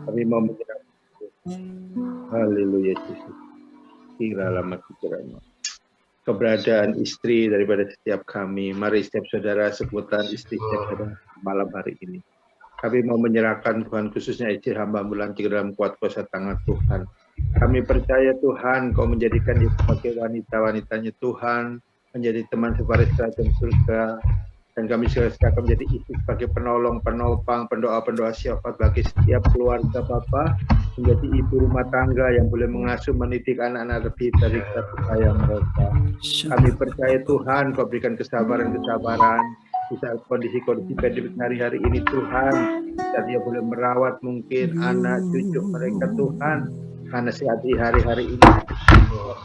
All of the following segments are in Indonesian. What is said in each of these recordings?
Kami mau menyerahkan. Haleluya Yesus. Kiralamat kirama. Keberadaan istri daripada setiap kami. Mari setiap saudara sebutan istri setiap saudara malam hari ini. Kami mau menyerahkan Tuhan, khususnya istri hamba melantik dalam kuat kuasa tangan Tuhan. Kami percaya Tuhan, Kau menjadikan dia sebagai wanita-wanitanya Tuhan, menjadi teman sebaris kerajaan surga, dan kami silakan menjadi istri sebagai penolong, penopang, pendoa-pendoa syafaat bagi setiap keluarga Bapa, menjadi ibu rumah tangga yang boleh mengasuh mendidik anak-anak lebih dari kasih sayang mereka. Kami percaya Tuhan, Kau berikan kesabaran-kesabaran bisa kondisi-kondisi pandemik hari-hari ini Tuhan, dan dia boleh merawat mungkin anak cucu mereka Tuhan, karena saat di hari-hari ini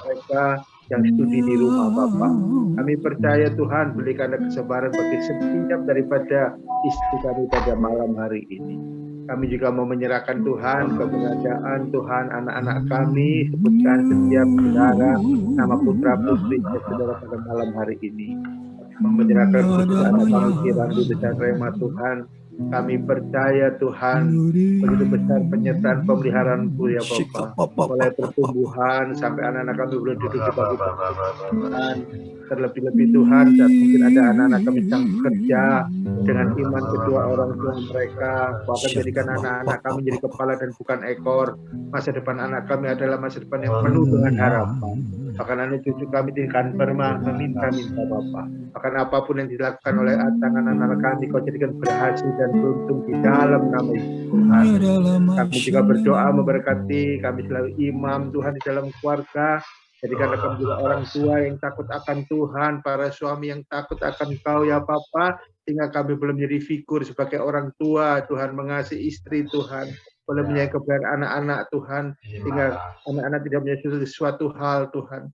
mereka yang studi di rumah Bapak. Kami percaya Tuhan berikan kesabaran bagi setiap daripada istri kami pada malam hari ini. Kami juga mau menyerahkan Tuhan keberadaan Tuhan anak-anak kami, sebutkan setiap saudara, nama putra putri saudara pada malam hari ini. Menyerahkan kepada anak kami Kirandi besar Rema Tuhan. Kami percaya Tuhan begitu besar penyertaan pemeliharaan-Mu ya Bapa. Mulai pertumbuhan sampai anak-anak kami boleh duduk di bangku Tuhan. Terlebih-lebih Tuhan saat mungkin ada anak-anak kami yang bekerja dengan iman kedua orang tua mereka, bahkan jadikan anak-anak kami jadi kepala dan bukan ekor. Masa depan anak kami adalah masa depan yang penuh dengan harapan. Bahkan anak cucu kami akan meminta-minta Bapa. Bahkan apapun yang dilakukan oleh tangan anak kami, Kau jadikan berhasil dan beruntung di dalam nama Tuhan. Kami juga berdoa memberkati kami selalu imam Tuhan di dalam keluarga. Jadikan kami juga orang tua yang takut akan Tuhan, para suami yang takut akan Kau ya Bapa, sehingga kami belum menjadi figur sebagai orang tua Tuhan, mengasihi istri Tuhan, boleh menyayangi keberadaan anak-anak Tuhan, sehingga anak-anak tidak menjadi sesuatu hal Tuhan.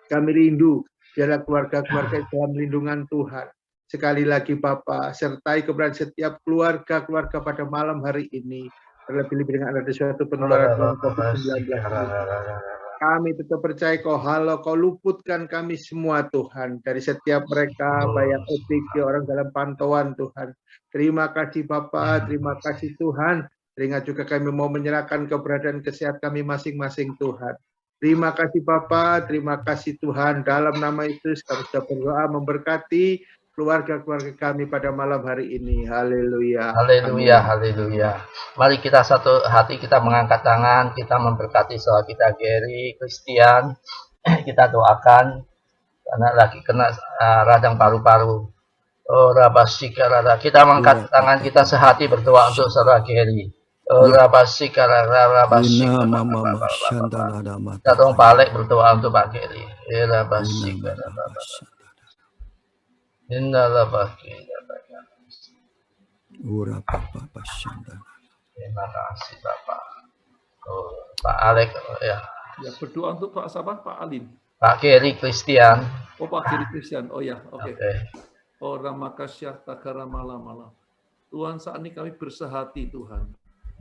Kami rindu biarlah keluarga-keluarga dalam lindungan Tuhan. Sekali lagi Bapa, sertai keberadaan setiap keluarga-keluarga pada malam hari ini, terlebih-lebih dengan ada suatu penularan COVID-19 ini. Kami tetap percaya Kau luputkan kami semua Tuhan, dari setiap mereka, baik OTG, orang dalam pantauan Tuhan. Terima kasih Bapa, terima kasih Tuhan. Sehingga juga kami mau menyerahkan keberadaan kesehatan kami masing-masing Tuhan. Terima kasih Bapa, terima kasih Tuhan. Dalam nama Yesus kami sudah berdoa memberkati keluarga-keluarga kami pada malam hari ini. Haleluya. Haleluya, haleluya. Mari kita satu hati, kita mengangkat tangan, kita memberkati saudara kita Gary Christian. Kita doakan karena lagi kena radang paru-paru. Oh Rabasikarada. Kita mengangkat tangan, kita sehati berdoa untuk saudara Gary. Oh Rabasikarada. Kita dong balik berdoa untuk Pak Gary. Rabasikarada. Terima kasih Bapak. Oh, Pak Alek ya. Ya berdoa untuk Pak siapa? Pak Alim. Pak Gary Christian. Oh Pak Gary Christian. Oh ya, oke. Okay. Oh Ramakasyah Takara malam-malam. Tuhan saat ini kami bersehati Tuhan.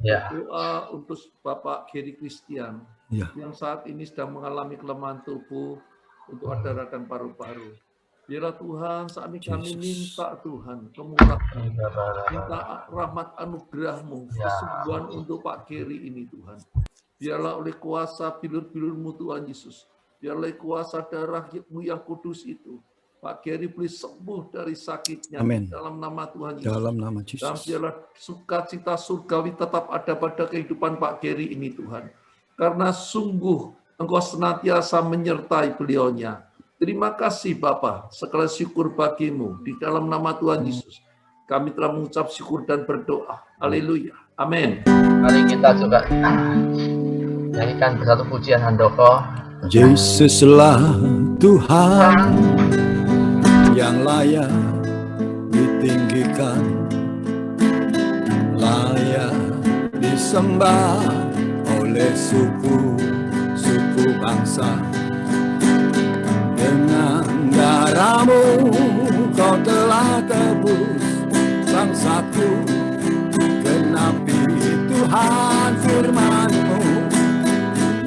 Ya. Doa untuk Bapak Gary Christian yang saat ini sedang mengalami kelemahan tubuh untuk radang paru-paru. Biarlah Tuhan saat ini kami minta Tuhan kemurahan, minta rahmat anugerah-Mu, kesembuhan untuk Pak Gary ini Tuhan. Biarlah oleh kuasa bilur-bilur-Mu Tuhan Yesus, biarlah kuasa darah-Mu yang kudus itu, Pak Gary boleh sembuh dari sakitnya. Amen. Dalam nama Tuhan Yesus. Dalam nama Yesus. Dan biarlah sukacita surgawi tetap ada pada kehidupan Pak Gary ini Tuhan. Karena sungguh Engkau senantiasa menyertai beliaunya. Terima kasih Bapa, segala syukur bagimu di dalam nama Tuhan Yesus. Kami telah mengucap syukur dan berdoa. Haleluya. Amin. Mari kita juga nyanyikan satu pujian Handoko. Yesuslah Tuhan yang layak ditinggikan, layak disembah oleh suku bangsa. Dengan darah-Mu Kau telah tebus bangsaku, genapi Tuhan firman-Mu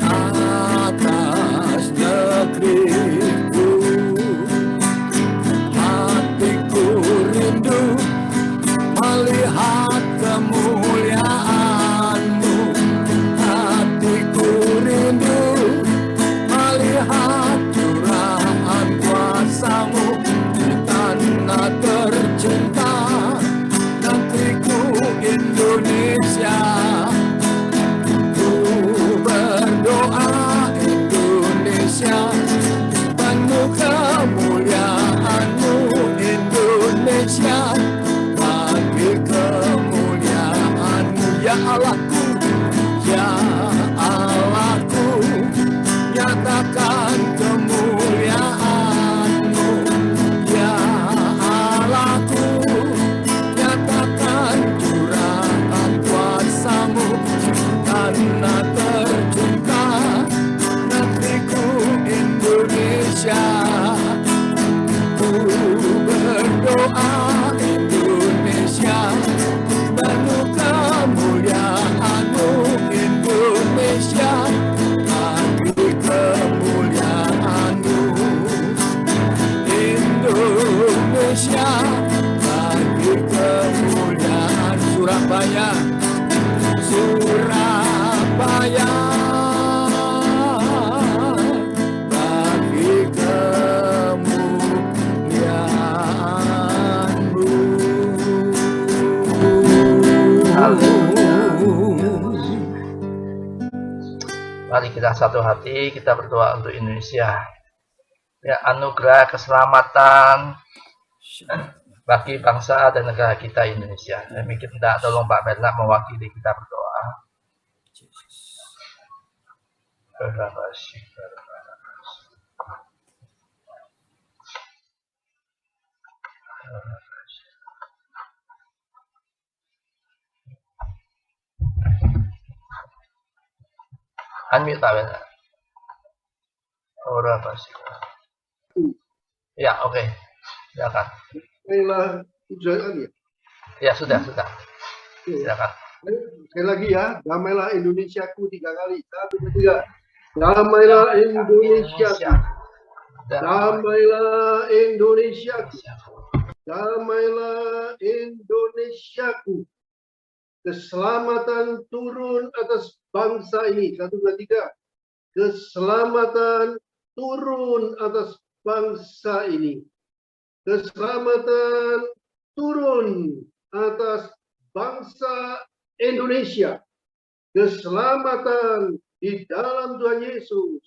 atas negeriku. Hatiku rindu melihat kemuliaan-Mu, mari kita satu hati, kita berdoa untuk Indonesia. Ya, anugerah keselamatan bagi bangsa dan negara kita Indonesia. Demikian kita tolong Pak Bernard mewakili kita berdoa. Unmute Pak Bernard. Ora pasti. Ya, oke. Silakan. Ya, sudah. Silakan. Sekali lagi ya, damailah Indonesiaku 3 kali. 1, 2, 3. Damailah Indonesiaku. Damailah Indonesiaku. Damailah Indonesiaku. Keselamatan turun atas bangsa ini. 1, 2, 3. Keselamatan turun atas bangsa ini. Keselamatan turun atas bangsa Indonesia. Keselamatan di dalam Tuhan Yesus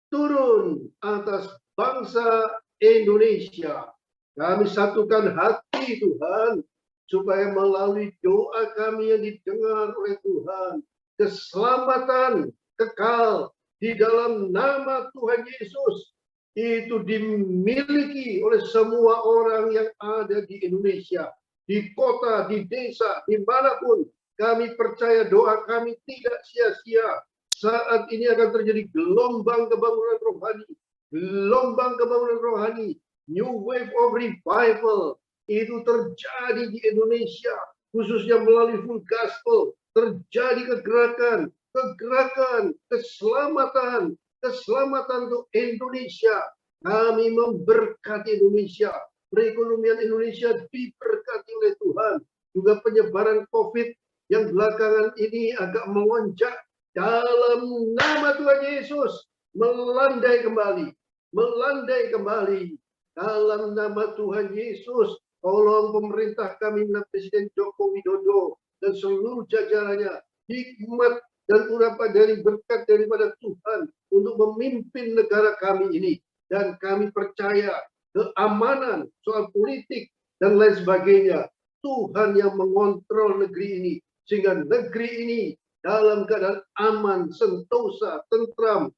turun atas bangsa Indonesia. Kami satukan hati Tuhan supaya melalui doa kami yang didengar oleh Tuhan, keselamatan kekal di dalam nama Tuhan Yesus itu dimiliki oleh semua orang yang ada di Indonesia, di kota, di desa, dimanapun. Kami percaya doa kami tidak sia-sia. Saat ini akan terjadi gelombang kebangunan rohani, new wave of revival itu terjadi di Indonesia, khususnya melalui full gospel. Terjadi kegerakan, keselamatan untuk Indonesia. Kami memberkati Indonesia, perekonomian Indonesia diberkati oleh Tuhan. Juga penyebaran COVID yang belakangan ini agak melonjak, dalam nama Tuhan Yesus melandai kembali dalam nama Tuhan Yesus. Tolong pemerintah kami, Presiden Joko Widodo dan seluruh jajarannya, hikmat dan urapan dari berkat daripada Tuhan untuk memimpin negara kami ini. Dan kami percaya keamanan, soal politik dan lain sebagainya, Tuhan yang mengontrol negeri ini, sehingga negeri ini dalam keadaan aman, sentosa, tentram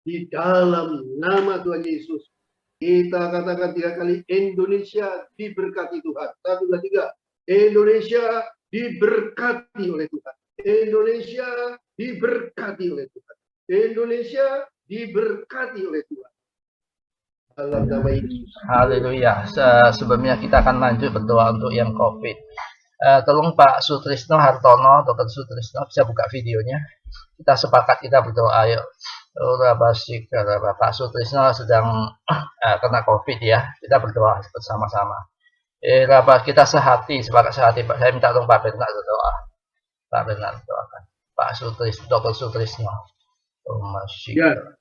di dalam nama Tuhan Yesus. Kita katakan 3 kali, Indonesia diberkati Tuhan. 1, 2, 3. Indonesia diberkati oleh Tuhan. Indonesia diberkati oleh Tuhan. Indonesia diberkati oleh Tuhan. Dalam nama Yesus. Haleluya. Sebelumnya kita akan lanjut berdoa untuk yang COVID. Tolong Pak Sutrisno Hartono, Dr. Sutrisno bisa buka videonya. Kita sepakat kita berdoa. Ayo. Pak Sutrisno sedang kena COVID ya. Kita berdoa bersama-sama. Kita sehati, sepakat sehati. Saya minta tolong Pak Bernard berdoa. Pak Bernard doakan. Pak Sutrisno, Dr. Sutrisno. Ya.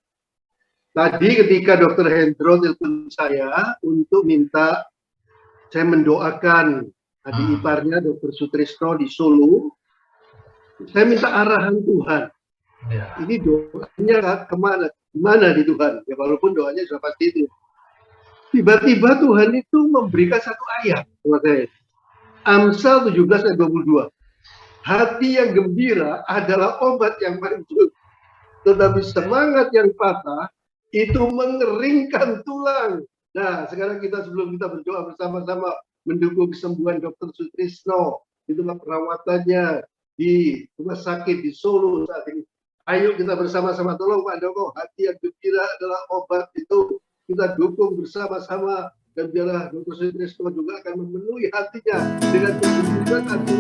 Tadi ketika Dr. Hendro telepon saya untuk minta saya mendoakan adik iparnya Dr. Sutrisno di Solo, saya minta arahan Tuhan. Ya. Ini doanya kemana di Tuhan? Ya walaupun doanya sudah pasti itu. Tiba-tiba Tuhan itu memberikan satu ayat buat saya. Amsal 17 ayat 22. Hati yang gembira adalah obat yang manjur, tetapi semangat yang patah itu mengeringkan tulang. Nah, sekarang sebelum kita berdoa bersama-sama mendukung kesembuhan Dr. Sutrisno, itulah perawatannya di rumah sakit di Solo saat ini. Ayo kita bersama-sama, tolong Pak Doko, hati yang gembira adalah obat itu. Kita dukung bersama-sama dan biarlah Dr. Sutrisno juga akan memenuhi hatinya dengan kebutuhan hati.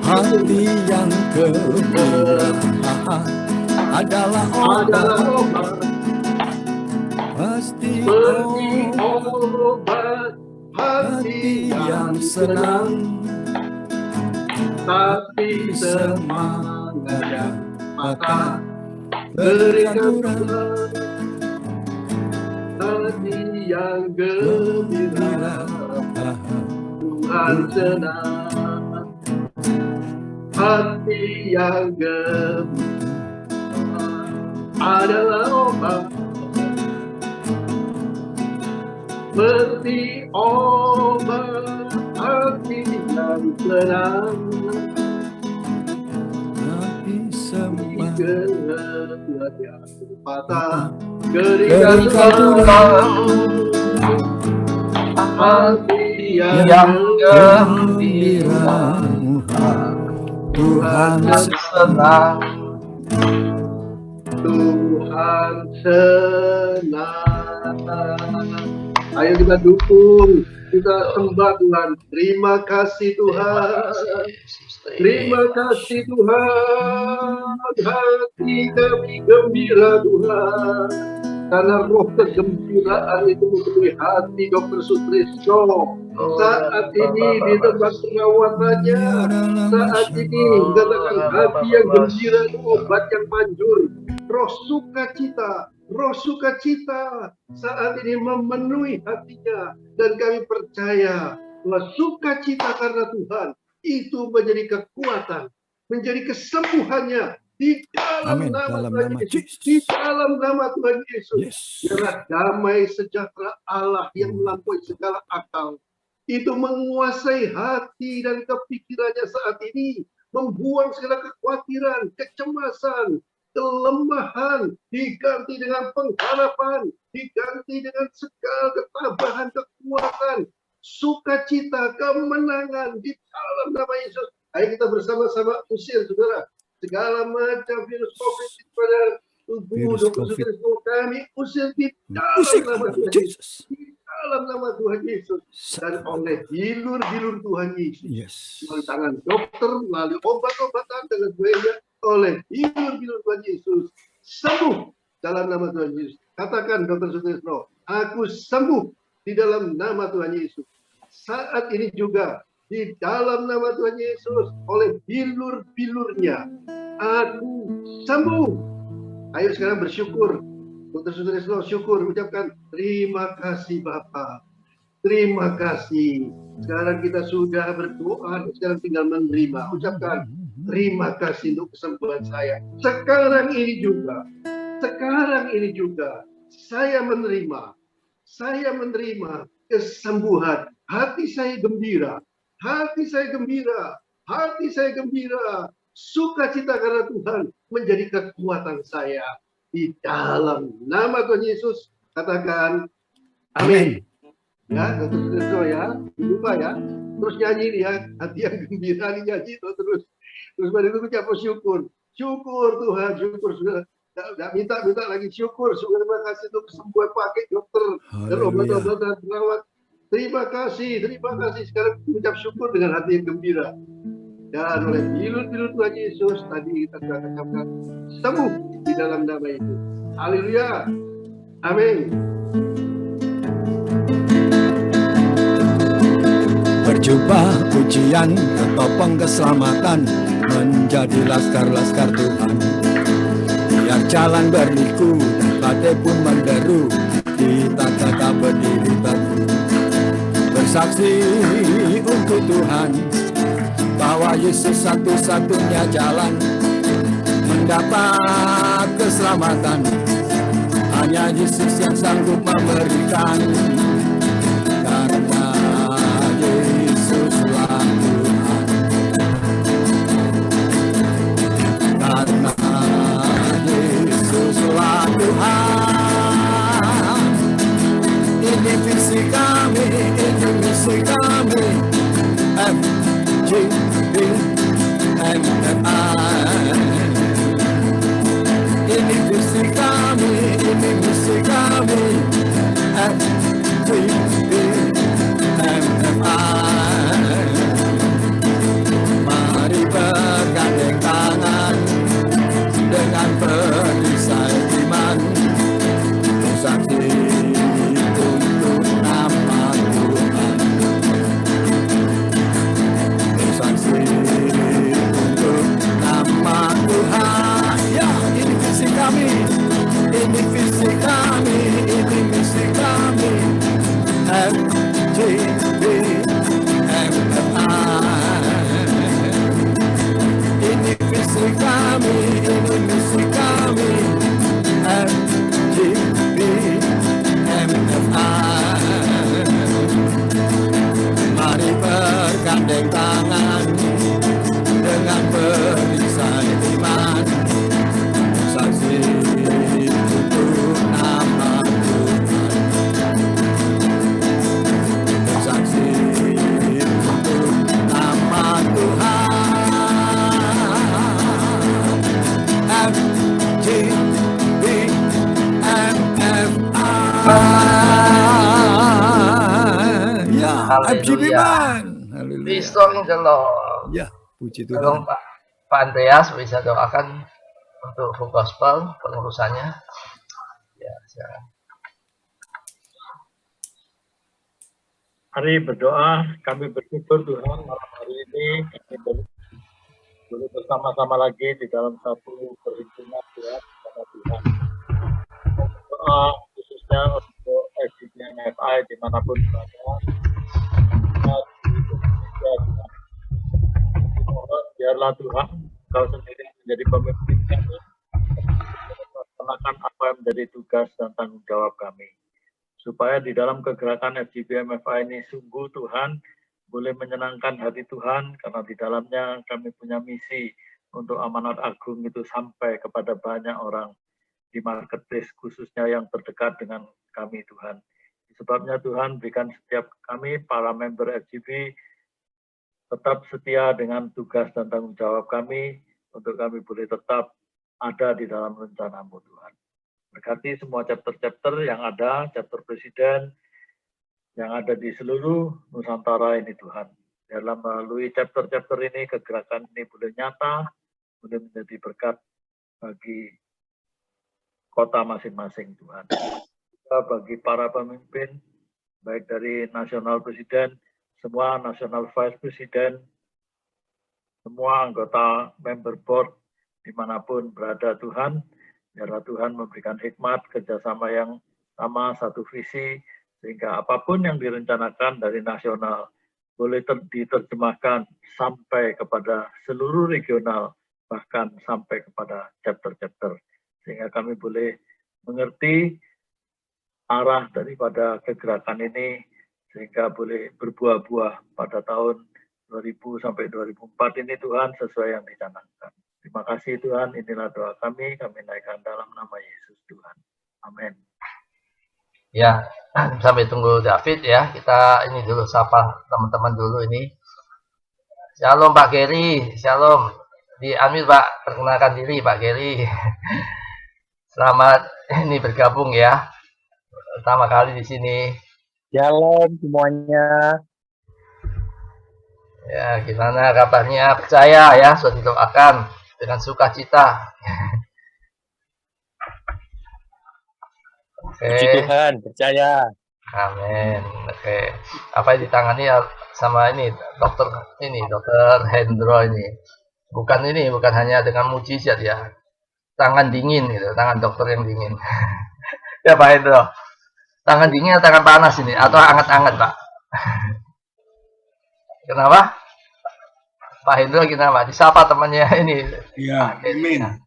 Hati yang gembira adalah obat, pasti obat. Hati yang senang, tapi semangatnya maka berikan hati yang gembira, Tuhan senang. Hati yang gembira, adalah obat, seperti obat hati yang tenang. Kerennya patah, keringat tulang, hati yang gembira, Tuhan senang, Tuhan senang. Ayo kita dukung, kita sembah Tuhan. Terima kasih Tuhan, terima kasih Tuhan. Hati kami gembira Tuhan, karena roh kegembiraan itu memenuhi hati Dr. Sutrisno saat ini di tempat perawatannya. Saat ini katakan hati yang gembira itu obat yang manjur. Roh sukacita saat ini memenuhi hatinya, dan kami percaya bahwa sukacita karena Tuhan itu menjadi kekuatan, menjadi kesembuhannya di dalam nama Tuhan Yesus. Di dalam nama Tuhan Yesus, biarlah damai sejahtera Allah yang melampaui segala akal itu menguasai hati dan kepikirannya saat ini, membuang segala kekhawatiran, kecemasan, kelemahan, diganti dengan pengharapan, diganti dengan segala ketabahan, kekuatan, sukacita, kemenangan di dalam nama Yesus. Ayo kita bersama-sama usir, saudara, segala macam virus COVID pada tubuh Dr. Sutrisno. Kami usir di dalam nama Tuhan Yesus, di dalam nama Tuhan Yesus, dan oleh bilur-bilur Tuhan Yesus, melalui tangan dokter, melalui obat-obatan dengan banyak, oleh bilur-bilur Tuhan Yesus, sembuh dalam nama Tuhan Yesus. Katakan Dr. Sutrisno, aku sembuh di dalam nama Tuhan Yesus. Saat ini juga di dalam nama Tuhan Yesus, oleh bilur-bilurnya aku sembuh. Ayo sekarang bersyukur. Dr. Sutrisno syukur, ucapkan terima kasih Bapa, terima kasih. Sekarang kita sudah berdoa, sekarang tinggal menerima. Ucapkan terima kasih untuk kesembuhan saya. Sekarang ini juga saya menerima kesembuhan. Hati saya gembira, hati saya gembira, hati saya gembira. Sukacita karena Tuhan menjadi kekuatan saya. Di dalam nama Tuhan Yesus, katakan amin. Ya, Dr. ya, lupa ya. Terus nyanyi ya, hati yang gembira nyanyi terus pada itu ucap syukur. Syukur Tuhan, syukur sudah. Minta lagi syukur. Terima kasih untuk kesembuhan pakai dokter dan obat-obatan perawat. Terima kasih. Sekarang ucap syukur dengan hati yang gembira. Dan oleh bilur-bilur Tuhan Yesus tadi kita sudah katakan sembuh di dalam nama itu. Haleluya. Amin. Berjubah pujian ketopong keselamatan, menjadi laskar-laskar Tuhan. Biar jalan berliku dan badai pun menderu, kita tetap berdiri teguh. Bersaksi untuk Tuhan bahwa Yesus satu-satunya jalan mendapat keselamatan. Hanya Yesus yang sanggup memberikan, karena Yesuslah Tuhan, karena Yesuslah Tuhan. Ini visi kami, ini misi kami, FGBMMI. Ini visi kami, ini misi kami, FGBMMI. Mari bergandeng tangan dengan perisai iman, FGP Haleluya. man. Be Haleluya. strong in the Lord. Ya, puji Tolong Tuhan. Pak Andreas bisa doakan untuk full gospel pengurusannya. Ya, silakan. Mari berdoa, kami bersyukur Tuhan malam hari ini kami boleh bersama-sama lagi di dalam satu perhimpunan Tuhan kepada Tuhan. Doa khususnya untuk FGP MFI dimanapun berada, biarlah Tuhan Kau sendiri menjadi pemimpin kami, melaksanakan apa yang menjadi tugas dan tanggung jawab kami. Supaya di dalam kegerakan FGP MFI ini sungguh Tuhan boleh menyenangkan hati Tuhan, karena di dalamnya kami punya misi untuk amanat agung itu sampai kepada banyak orang di marketplace khususnya yang terdekat dengan kami Tuhan. Sebabnya Tuhan berikan setiap kami para member FGP tetap setia dengan tugas dan tanggung jawab kami untuk kami boleh tetap ada di dalam rencana-Mu Tuhan. Berkati semua chapter-chapter yang ada, chapter presiden yang ada di seluruh Nusantara ini Tuhan. Dalam melalui chapter-chapter ini, kegerakan ini boleh nyata, boleh menjadi berkat bagi kota masing-masing Tuhan. Juga bagi para pemimpin, baik dari nasional presiden, semua nasional vice presiden, semua anggota member board dimanapun berada Tuhan, biarlah Tuhan memberikan hikmat, kerjasama yang sama, satu visi, sehingga apapun yang direncanakan dari nasional boleh diterjemahkan sampai kepada seluruh regional, bahkan sampai kepada chapter-chapter. Sehingga kami boleh mengerti arah daripada kegerakan ini, sehingga boleh berbuah-buah pada tahun 2000 sampai 2004 ini Tuhan sesuai yang dicanangkan. Terima kasih Tuhan, inilah doa kami naikkan dalam nama Yesus Tuhan. Amin. Ya, sampai tunggu David ya. Kita ini dulu sapa teman-teman dulu ini. Shalom Pak Geri, shalom. Di Amir Pak, perkenalkan diri Pak Geri. Selamat ini bergabung ya. Pertama kali di sini. Shalom semuanya. Ya, gimana kabarnya? Percaya ya, sudah didoakan dengan sukacita. Oke. Puji Tuhan, percaya. Amin. Oke. Apa yang ditangani sama ini dokter Hendro ini. Bukan hanya dengan mujizat ya. Tangan dingin gitu, tangan dokter yang dingin. Ya Pak Hendro. Tangan dingin atau tangan panas ini atau hangat-hangat, Pak? Kenapa? Pak Hendro kenapa? Disapa temannya ini. Ya, amin.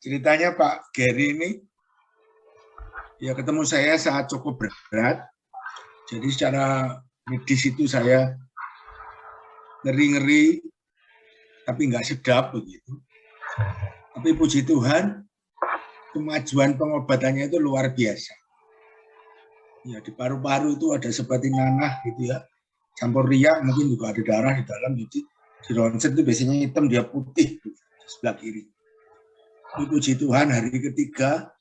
Ceritanya Pak Geri ini ya ketemu saya saat cukup berat. Jadi secara medis itu saya ngeri-ngeri, tapi nggak sedap begitu. Tapi puji Tuhan, kemajuan pengobatannya itu luar biasa. Ya, di paru-paru itu ada seperti nanah gitu ya. Campur riak, mungkin juga ada darah di dalam. Jadi di ronsen itu biasanya hitam, dia putih di sebelah kiri. Tapi puji Tuhan, hari ketiga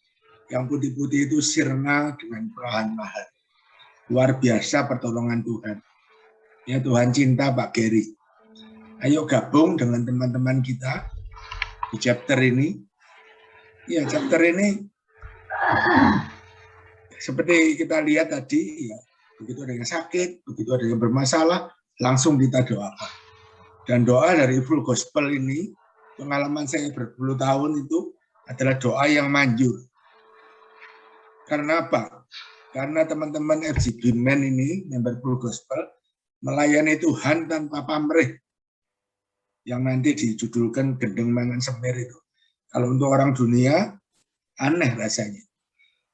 yang putih-putih itu sirna dengan perlahan-lahan. Luar biasa pertolongan Tuhan. Ya, Tuhan cinta Pak Geri. Ayo gabung dengan teman-teman kita di chapter ini. Ya, chapter ini seperti kita lihat tadi, ya, begitu ada yang sakit, begitu ada yang bermasalah, langsung kita doakan. Dan doa dari full gospel ini, pengalaman saya berpuluh tahun itu adalah doa yang manjur. Karena apa? Karena teman-teman FGP Men ini, member full gospel, melayani Tuhan tanpa pamrih. Yang nanti dijudulkan gendeng mangan semir itu. Kalau untuk orang dunia, aneh rasanya.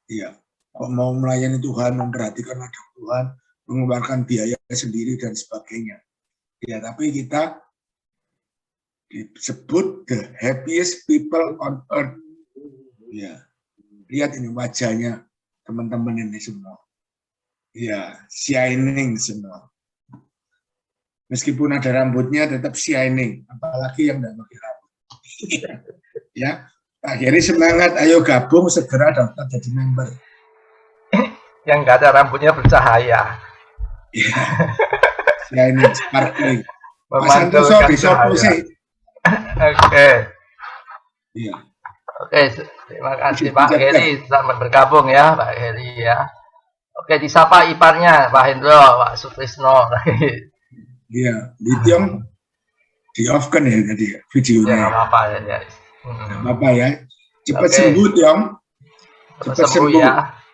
Iya, kok mau melayani Tuhan, memperhatikan anak Tuhan, mengeluarkan biaya sendiri dan sebagainya. Ya, tapi kita disebut the happiest people on earth. Ya, lihat ini wajahnya teman-teman ini semua. Ya, shining semua. Meskipun ada rambutnya tetap shining, apalagi yang tidak pakai rambut. Ya, Pak Geri semangat, ayo gabung segera daftar jadi member. Yang nggak ada rambutnya bercahaya. Ya, ini sparkling. Pak Santoso disopo sih. Oke. Iya. Oke, terima kasih Pak Heri, selamat bergabung ya Pak Heri ya. Oke, disapa iparnya Pak Hendro, Pak Sutrisno. Iya, di Tiong di off kan ya tadi videonya. Ya, nggak apa-apa ya. Apa ya? Cepat sembuh Tiong. Cepat sembuh ya.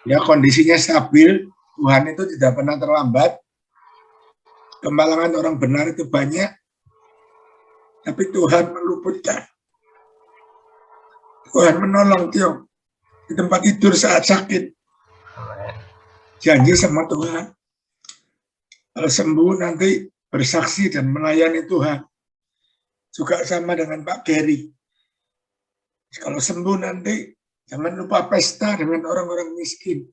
Ya, kondisinya stabil. Tuhan itu tidak pernah terlambat. Kemalangan orang benar itu banyak, tapi Tuhan meluputkan. Tuhan menolong Tiong di tempat tidur saat sakit. Janji sama Tuhan. Kalau sembuh nanti bersaksi dan melayani Tuhan. Juga sama dengan Pak Gary. Kalau sembuh nanti jangan lupa pesta dengan orang-orang miskin.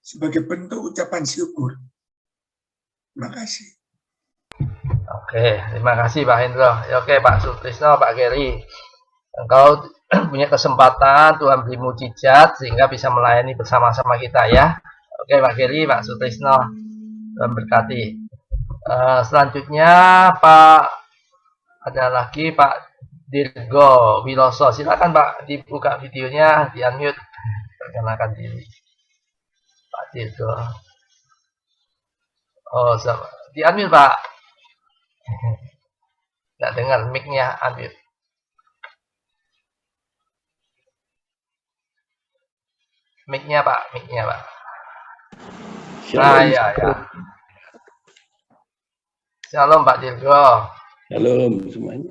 Sebagai bentuk ucapan syukur. Terima kasih. Oke, terima kasih Pak Hendro. Oke Pak Sutrisno, Pak Gary. Engkau punya kesempatan, Tuhan beri mujizat sehingga bisa melayani bersama-sama kita ya. Oke Pak Gary, Pak Sutrisno, Tuhan berkati. Selanjutnya Pak, ada lagi Pak Dirgo Wiloso. Silakan Pak, dibuka videonya, di unmute, perkenalkan diri. Pak Dirgo. Oh, di unmute Pak. Nggak dengar mic-nya, unmute. Mic-nya Pak, mic-nya Pak. Nah, ya. Shalom Pak Dirgo. Shalom semuanya.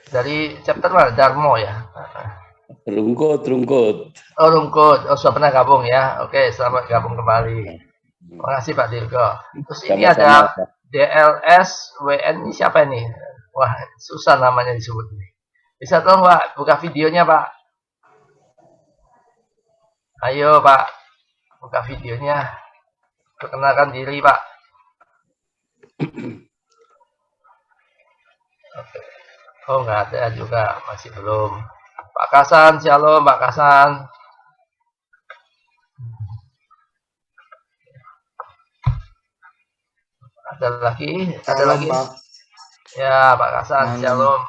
Dari chapter mana? Darmo ya? Rungkut. Oh, Rungkut. Oh, sudah pernah gabung ya? Oke, selamat gabung kembali. Terima kasih Pak Dirgo. Terus ini ada DLS WN, ini siapa ini? Wah, susah namanya disebut ini. Bisa tolong Pak, buka videonya Pak. Ayo Pak, buka videonya. Perkenalkan diri Pak. Oke. Oh, nggak ada juga, masih belum. Pak Kasan, shalom Pak Kasan. Ada lagi? Ada lagi? Pak. Ya, Pak Kasan, shalom.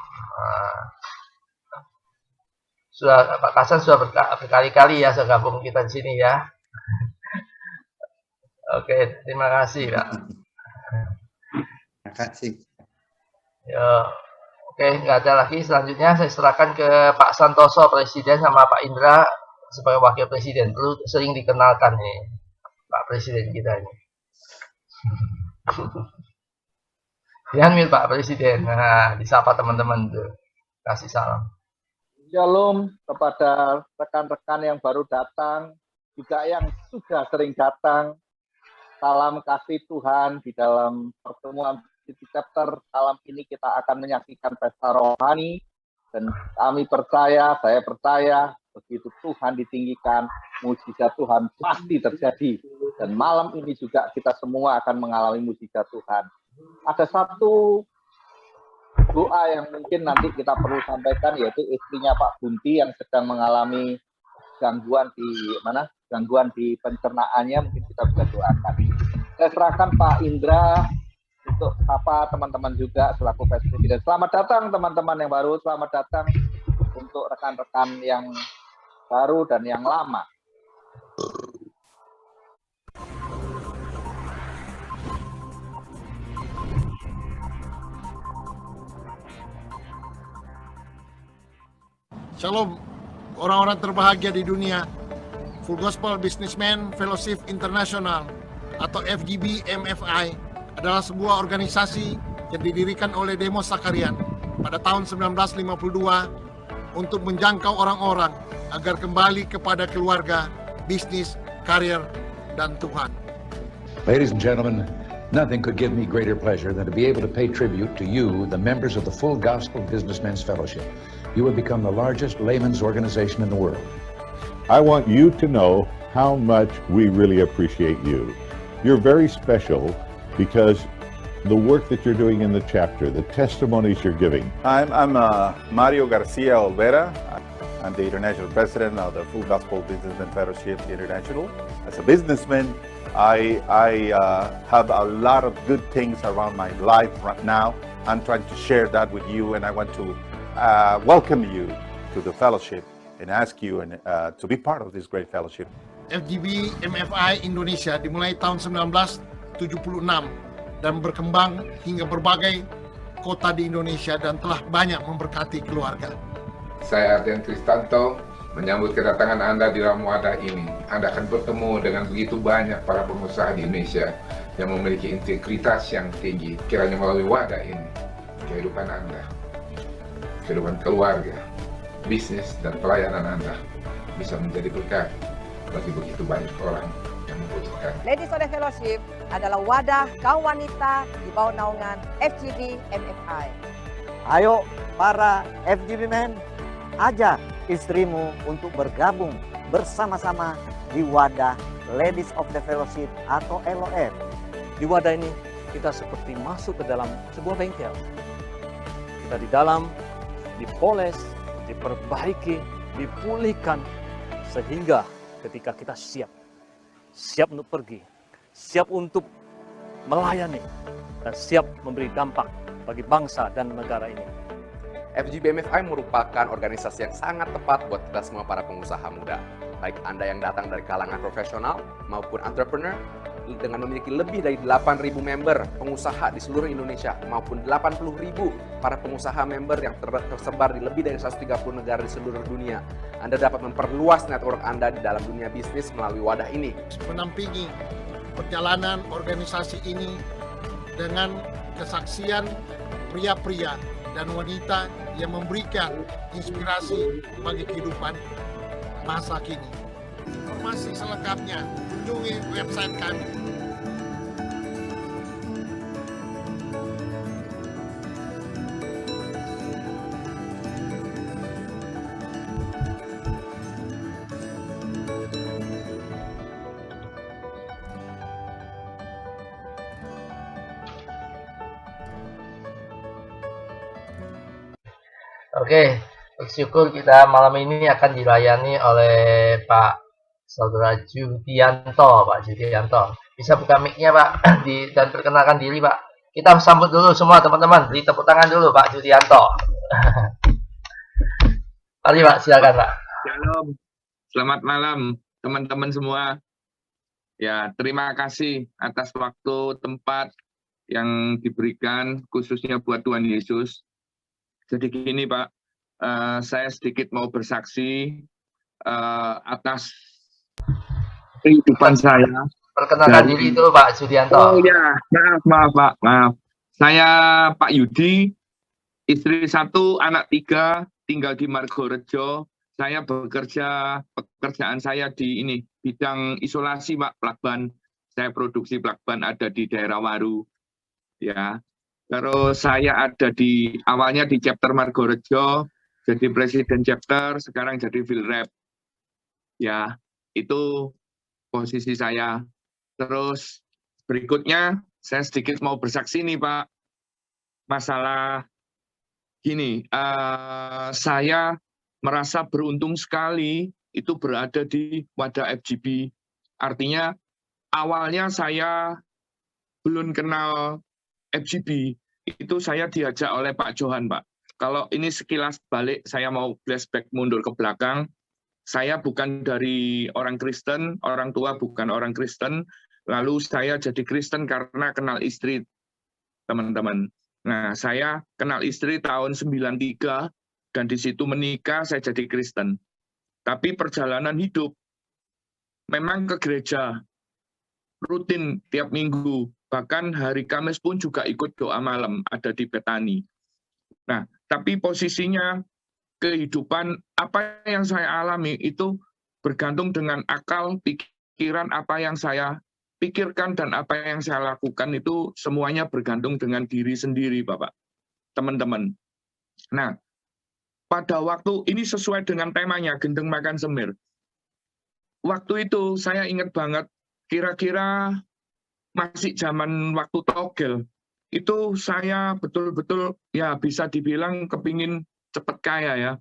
Sudah Pak Kasan sudah berkali-kali ya gabung kita di sini ya. Oke, terima kasih Pak. Terima kasih. Ya, oke, nggak ada lagi. Selanjutnya saya serahkan ke Pak Santoso Presiden sama Pak Indra sebagai Wakil Presiden. Perlu sering dikenalkan nih Pak Presiden kita ini. Diambil Pak Presiden. Nah, disapa teman-teman tuh. Kasih salam. Shalom kepada rekan-rekan yang baru datang, juga yang sudah sering datang. Salam kasih Tuhan di dalam pertemuan City Chapter. Malam ini kita akan menyaksikan pesta rohani, dan kami percaya, saya percaya, begitu Tuhan ditinggikan, mujizat Tuhan pasti terjadi. Dan malam ini juga kita semua akan mengalami mujizat Tuhan. Ada satu doa yang mungkin nanti kita perlu sampaikan, yaitu istrinya Pak Bunti yang sedang mengalami gangguan di pencernaannya. Mungkin kita bisa doakan. Saya serahkan Pak Indra untuk apa teman-teman juga selaku Presiden. Selamat datang teman-teman yang baru, selamat datang untuk rekan-rekan yang baru dan yang lama. Shalom, orang-orang terbahagia di dunia. Full Gospel Businessman Fellowship International atau FGB MFI adalah sebuah organisasi yang didirikan oleh Demos Sakarian pada tahun 1952 untuk menjangkau orang-orang agar kembali kepada keluarga, bisnis, karir, dan Tuhan. Ladies and gentlemen, nothing could give me greater pleasure than to be able to pay tribute to you, the members of the Full Gospel Businessmen's Fellowship. You have become the largest layman's organization in the world. I want you to know how much we really appreciate you. You're very special because the work that you're doing in the chapter, the testimonies you're giving. I'm Mario Garcia Olvera. I'm the International President of the Full Gospel Businessmen Fellowship International. As a businessman, I have a lot of good things around my life right now. I'm trying to share that with you, and I want to welcome you to the fellowship and ask you to be part of this great fellowship. FGB MFI Indonesia dimulai tahun 1976 dan berkembang hingga berbagai kota di Indonesia dan telah banyak memberkati keluarga. Saya Ardian Kristanto, menyambut kedatangan Anda di dalam wadah ini. Anda akan bertemu dengan begitu banyak para pengusaha di Indonesia yang memiliki integritas yang tinggi. Kiranya melalui wadah ini, kehidupan Anda, kehidupan keluarga, bisnis, dan pelayanan Anda bisa menjadi berkat bagi begitu banyak orang yang membutuhkan. Ladies of the Fellowship adalah wadah kaum wanita di bawah naungan FGB MFI. Ayo para FGB Men, ajak istrimu untuk bergabung bersama-sama di wadah Ladies of the Fellowship atau LOF. Di wadah ini kita seperti masuk ke dalam sebuah bengkel. Kita di dalam dipoles, diperbaiki, dipulihkan sehingga ketika kita siap untuk pergi, siap untuk melayani, dan siap memberi dampak bagi bangsa dan negara ini. FGB MFI merupakan organisasi yang sangat tepat buat kita semua para pengusaha muda. Baik Anda yang datang dari kalangan profesional maupun entrepreneur, dengan memiliki lebih dari 8.000 member pengusaha di seluruh Indonesia maupun 80.000 para pengusaha member yang tersebar di lebih dari 130 negara di seluruh dunia. Anda dapat memperluas network Anda di dalam dunia bisnis melalui wadah ini. Menampingi perjalanan organisasi ini dengan kesaksian pria-pria dan wanita yang memberikan inspirasi bagi kehidupan masa kini. Informasi selengkapnya kunjungi website kami. Oke, bersyukur kita malam ini akan dilayani oleh Pak Saudara Judianto. Pak Judianto, bisa buka mic-nya Pak dan perkenalkan diri Pak. Kita sambut dulu semua teman-teman, beri tepuk tangan dulu Pak Judianto. Mari Pak, silakan Pak. Shalom, selamat malam teman-teman semua. Ya, terima kasih atas waktu, tempat yang diberikan khususnya buat Tuhan Yesus. Jadi gini Pak, saya sedikit mau bersaksi atas kehidupan saya. Perkenalkan diri itu Pak Judianto. Oh ya, maaf Pak, maaf. Saya Pak Yudi, istri 1, anak 3, tinggal di Margorejo. Saya bekerja, pekerjaan saya di ini, bidang isolasi Pak, plakban. Saya produksi plakban ada di daerah Waru. Ya. Terus saya ada awalnya di chapter Margorejo, jadi presiden chapter, sekarang jadi field rep. Ya, itu posisi saya. Terus berikutnya saya sedikit mau bersaksi nih Pak, masalah gini, saya merasa beruntung sekali itu berada di wadah FGB. Artinya awalnya saya belum kenal FGB, itu saya diajak oleh Pak Johan Pak. Kalau ini sekilas balik, saya mau flashback mundur ke belakang. Saya bukan dari orang Kristen, orang tua bukan orang Kristen, lalu saya jadi Kristen karena kenal istri, teman-teman. Nah, saya kenal istri tahun 93, dan di situ menikah, saya jadi Kristen. Tapi perjalanan hidup, memang ke gereja, rutin tiap minggu, bahkan hari Kamis pun juga ikut doa malam, ada di Betani. Nah, tapi posisinya kehidupan apa yang saya alami itu bergantung dengan akal, pikiran, apa yang saya pikirkan dan apa yang saya lakukan itu semuanya bergantung dengan diri sendiri, Bapak, teman-teman. Nah, pada waktu ini sesuai dengan temanya, Gendeng Makan Semir. Waktu itu saya ingat banget, kira-kira masih zaman waktu togel, itu saya betul-betul ya bisa dibilang kepingin cepat kaya ya.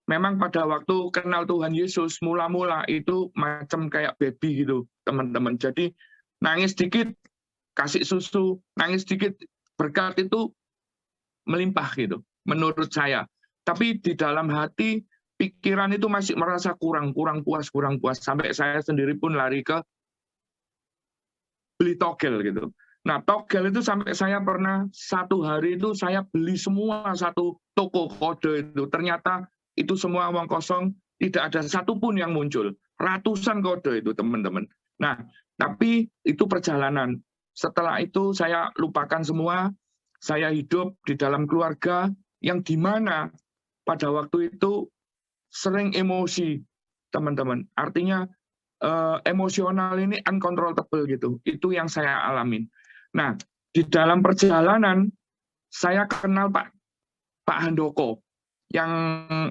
memang pada waktu kenal Tuhan Yesus, mula-mula itu macam kayak baby gitu, teman-teman. Jadi nangis dikit, kasih susu, nangis dikit, berkat itu melimpah gitu, menurut saya. Tapi di dalam hati, pikiran itu masih merasa kurang puas. Sampai saya sendiri pun lari ke beli togel gitu. Nah, togel itu sampai saya pernah satu hari itu saya beli semua satu toko kode itu. Ternyata itu semua uang kosong, tidak ada satupun yang muncul. Ratusan kode itu, teman-teman. Nah, tapi itu perjalanan. Setelah itu saya lupakan semua, saya hidup di dalam keluarga yang dimana pada waktu itu sering emosi, teman-teman. Artinya emosional ini uncontrollable gitu. Itu yang saya alamin. Nah, di dalam perjalanan saya kenal Pak Handoko yang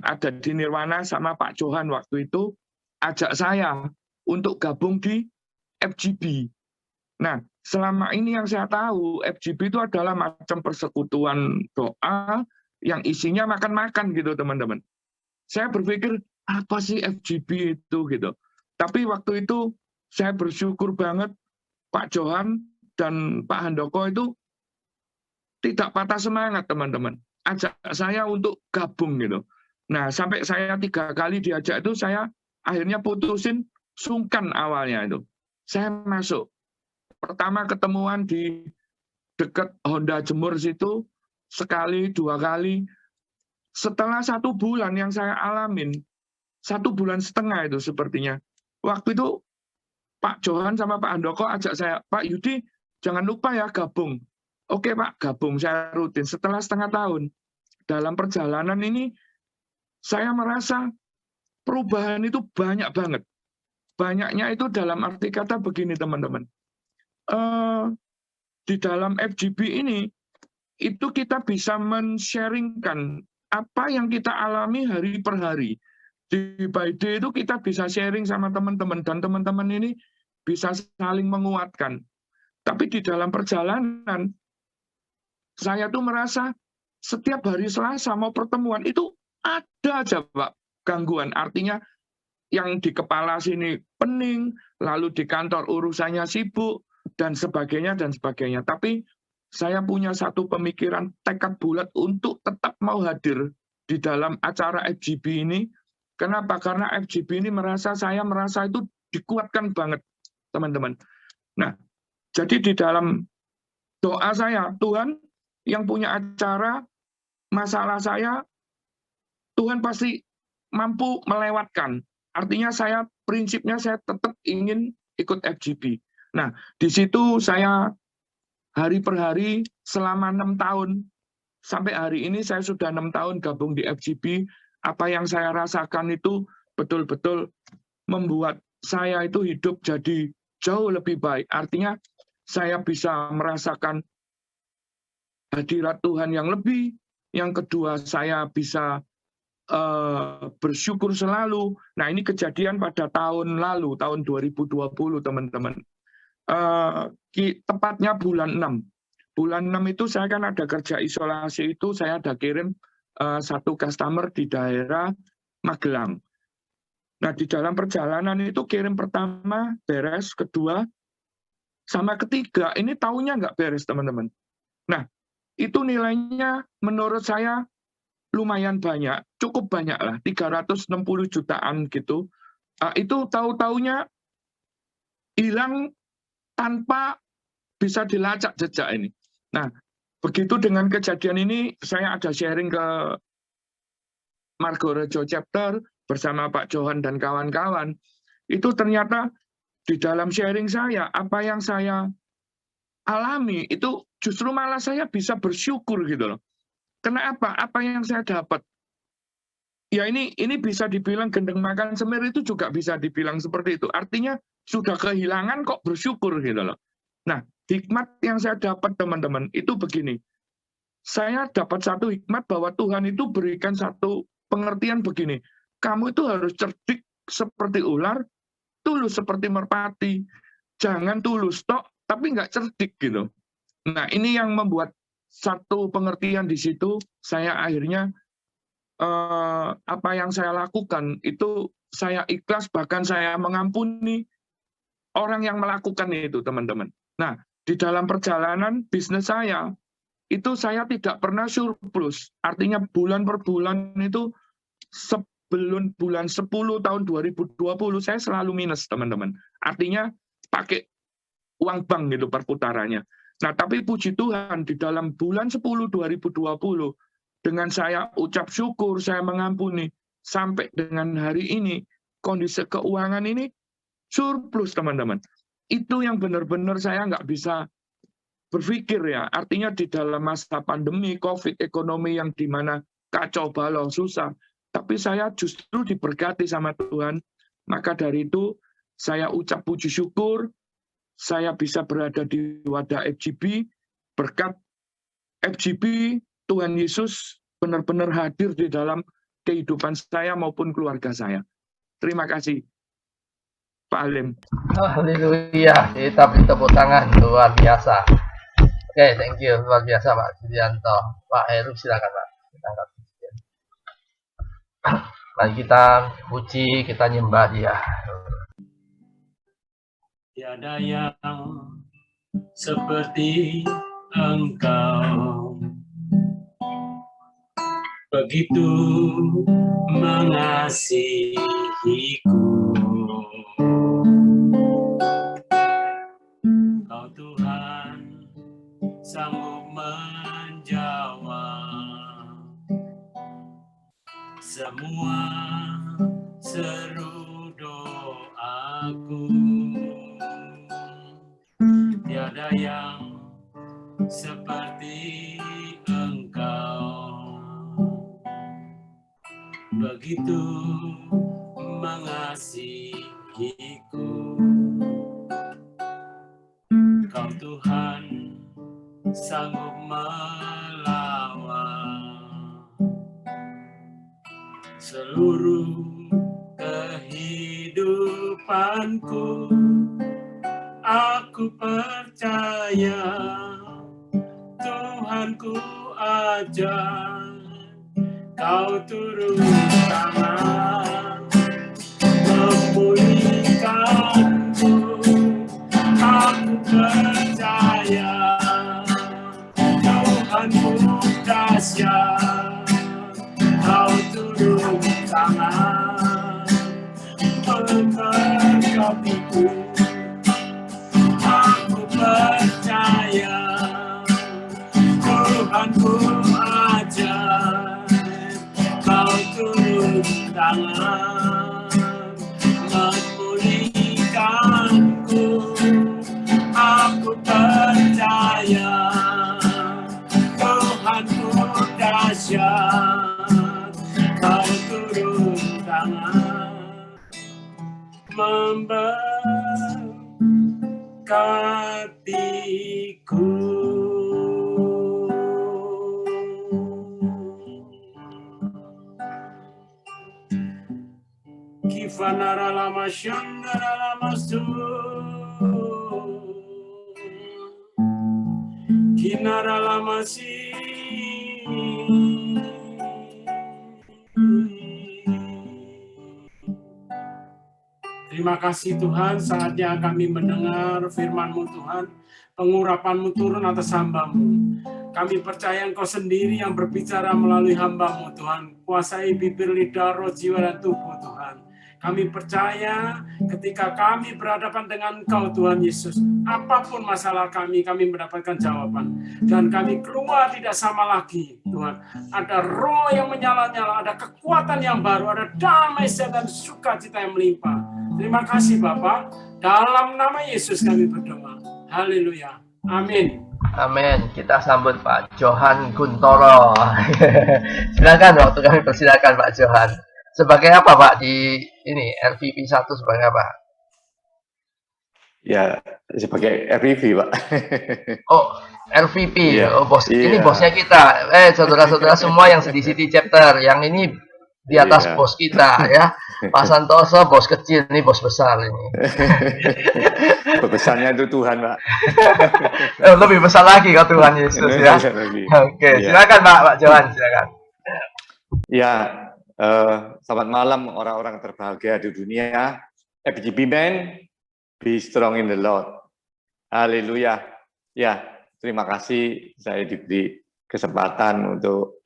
ada di Nirwana sama Pak Johan waktu itu ajak saya untuk gabung di FGB. Nah, selama ini yang saya tahu FGB itu adalah macam persekutuan doa yang isinya makan-makan gitu, teman-teman. Saya berpikir apa sih FGB itu gitu. Tapi waktu itu saya bersyukur banget Pak Johan dan Pak Handoko itu tidak patah semangat, teman-teman. Ajak saya untuk gabung gitu. Nah, sampai saya 3 kali diajak itu saya akhirnya putusin, sungkan awalnya itu. Saya masuk. Pertama ketemuan di dekat Honda Jemur situ, sekali, 2 kali. Setelah 1 bulan yang saya alamin, 1,5 bulan itu sepertinya. Waktu itu Pak Johan sama Pak Handoko ajak saya, Pak Yudi, jangan lupa ya gabung. Oke Pak, gabung, saya rutin. Setelah 1,5 tahun, dalam perjalanan ini, saya merasa perubahan itu banyak banget. Banyaknya itu dalam arti kata begini, teman-teman. Di dalam FGB ini, itu kita bisa men-sharingkan apa yang kita alami hari per hari. Di by day itu kita bisa sharing sama teman-teman, dan teman-teman ini bisa saling menguatkan. Tapi di dalam perjalanan, saya tuh merasa setiap hari Selasa mau pertemuan itu ada aja Pak gangguan. Artinya yang di kepala sini pening, lalu di kantor urusannya sibuk, dan sebagainya, dan sebagainya. Tapi saya punya satu pemikiran tekad bulat untuk tetap mau hadir di dalam acara FGB ini. Kenapa? Karena FGB ini saya merasa itu dikuatkan banget, teman-teman. Nah, jadi di dalam doa saya, Tuhan yang punya acara, masalah saya, Tuhan pasti mampu melewatkan. Artinya prinsipnya saya tetap ingin ikut FGB. Nah, di situ saya hari per hari selama 6 tahun, sampai hari ini saya sudah 6 tahun gabung di FGB. Apa yang saya rasakan itu betul-betul membuat saya itu hidup jadi jauh lebih baik. Artinya saya bisa merasakan hadirat Tuhan yang lebih. Yang kedua, saya bisa bersyukur selalu. Nah, ini kejadian pada tahun lalu, tahun 2020, teman-teman. Tepatnya bulan 6. Bulan 6 itu saya kan ada kerja isolasi itu, saya ada kirim satu customer di daerah Magelang. Nah, di dalam perjalanan itu kirim pertama beres, kedua, sama ketiga, ini tahunya nggak beres, teman-teman. Nah, itu nilainya menurut saya lumayan banyak, cukup banyak lah, 360 jutaan gitu. Itu tahu-taunya hilang tanpa bisa dilacak jejak ini. Nah, begitu dengan kejadian ini, saya ada sharing ke Margorejo Chapter bersama Pak Johan dan kawan-kawan. Itu ternyata di dalam sharing saya, apa yang saya alami, itu justru malah saya bisa bersyukur gitu loh. Kenapa? Apa yang saya dapat? Ya ini bisa dibilang gendeng makan semir, itu juga bisa dibilang seperti itu. Artinya sudah kehilangan kok bersyukur gitu loh. Nah, hikmat yang saya dapat, teman-teman, itu begini. Saya dapat satu hikmat bahwa Tuhan itu berikan satu pengertian begini. Kamu itu harus cerdik seperti ular, tulus seperti merpati. Jangan tulus tok, tapi nggak cerdik gitu. Nah, ini yang membuat satu pengertian di situ, saya akhirnya apa yang saya lakukan itu saya ikhlas, bahkan saya mengampuni orang yang melakukan itu, teman-teman. Nah, di dalam perjalanan bisnis saya, itu saya tidak pernah surplus. Artinya bulan per bulan itu sebelum bulan 10 tahun 2020 saya selalu minus, teman-teman. Artinya pakai uang bank gitu perputarannya. Nah, tapi puji Tuhan di dalam bulan 10 2020 dengan saya ucap syukur, saya mengampuni, sampai dengan hari ini kondisi keuangan ini surplus, teman-teman. Itu yang benar-benar saya nggak bisa berpikir ya. Artinya di dalam masa pandemi, COVID, ekonomi yang dimana kacau balau, susah. Tapi saya justru diberkati sama Tuhan. Maka dari itu saya ucap puji syukur, saya bisa berada di wadah FGB, berkat FGB, Tuhan Yesus benar-benar hadir di dalam kehidupan saya maupun keluarga saya. Terima kasih, Pak Halim. Haleluya, kita beri tepuk tangan, luar biasa. Oke, thank you, luar biasa Pak Julianto. Pak Heru, silakan Pak. Mari kita puji, kita nyembah Dia. Tiada yang seperti Engkau, begitu mengasihiku. Kau Tuhan sanggup menjawab semua seru doaku. Tiada yang seperti Engkau, begitu mengasihiku. Kau Tuhan sanggup melawan seluruh kehidupanku. Aku percaya Tuhanku ajar, Kau turun tangan memulihkanku. Aku percaya Tuhanku dahsyat, Kau turun tangan memberkatiku. Aku percaya Tuhanku ajar, Kau turun tangan memulihkanku. Aku percaya Tuhanku dahsyat, Kau turun tangan memberkatiku. Kifanara lama shandara lama su, kinara lama si. Terima kasih Tuhan, saatnya kami mendengar firman-Mu Tuhan, pengurapan-Mu turun atas hamba-Mu. Kami percaya Engkau sendiri yang berbicara melalui hamba-Mu Tuhan, kuasai bibir, lidah, roh, jiwa, dan tubuh Tuhan. Kami percaya ketika kami berhadapan dengan Engkau Tuhan Yesus, apapun masalah kami mendapatkan jawaban. Dan kami keluar tidak sama lagi Tuhan. Ada roh yang menyala-nyala, ada kekuatan yang baru, ada damai dan sukacita yang melimpah. Terima kasih Bapak, dalam nama Yesus kami berdoa. Haleluya. Amin. Amin. Kita sambut Pak Johan Guntoro. Silakan, waktu kami persilakan Pak Johan. Sebagai apa Pak di ini RVP 1 sebagai apa? Ya, sebagai RVP Pak. Oh, RVP. Iya. Oh, bos. Iya. Ini bosnya kita. Saudara-saudara semua yang di City Chapter, yang ini di atas bos kita ya. Pak Santoso bos kecil, ini bos besar ini. Besarnya itu Tuhan, Pak. Lebih besar lagi kalau Tuhan Yesus ya. Oke, silakan Pak Johan, silakan. Ya, selamat malam orang-orang terbahagia di dunia. FGB Men, be strong in the Lord. Haleluya. Ya, terima kasih saya diberi kesempatan untuk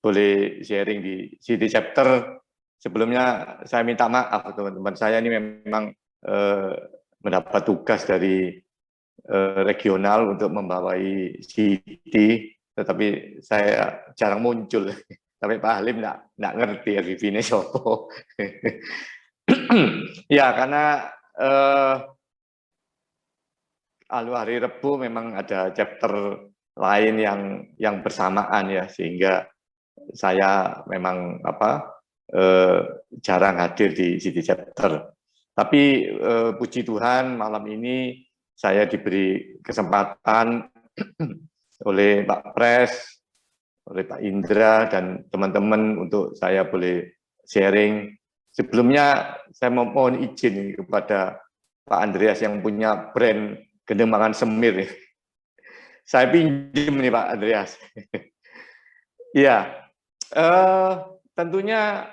boleh sharing di City Chapter. Sebelumnya saya minta maaf teman-teman, saya ini memang mendapat tugas dari regional untuk membawai City, tetapi saya jarang muncul. Tapi Pak Halim nggak ngerti FGB ini sopo. Ya, karena hari Rebu memang ada chapter lain yang bersamaan ya, sehingga saya memang jarang hadir di City Chapter. Tapi puji Tuhan malam ini saya diberi kesempatan oleh Pak Pres, oleh Pak Indra dan teman-teman untuk saya boleh sharing. Sebelumnya saya mohon izin kepada Pak Andreas yang punya brand Gendeng Makan Semir. Saya pinjam nih Pak Andreas. Ya, tentunya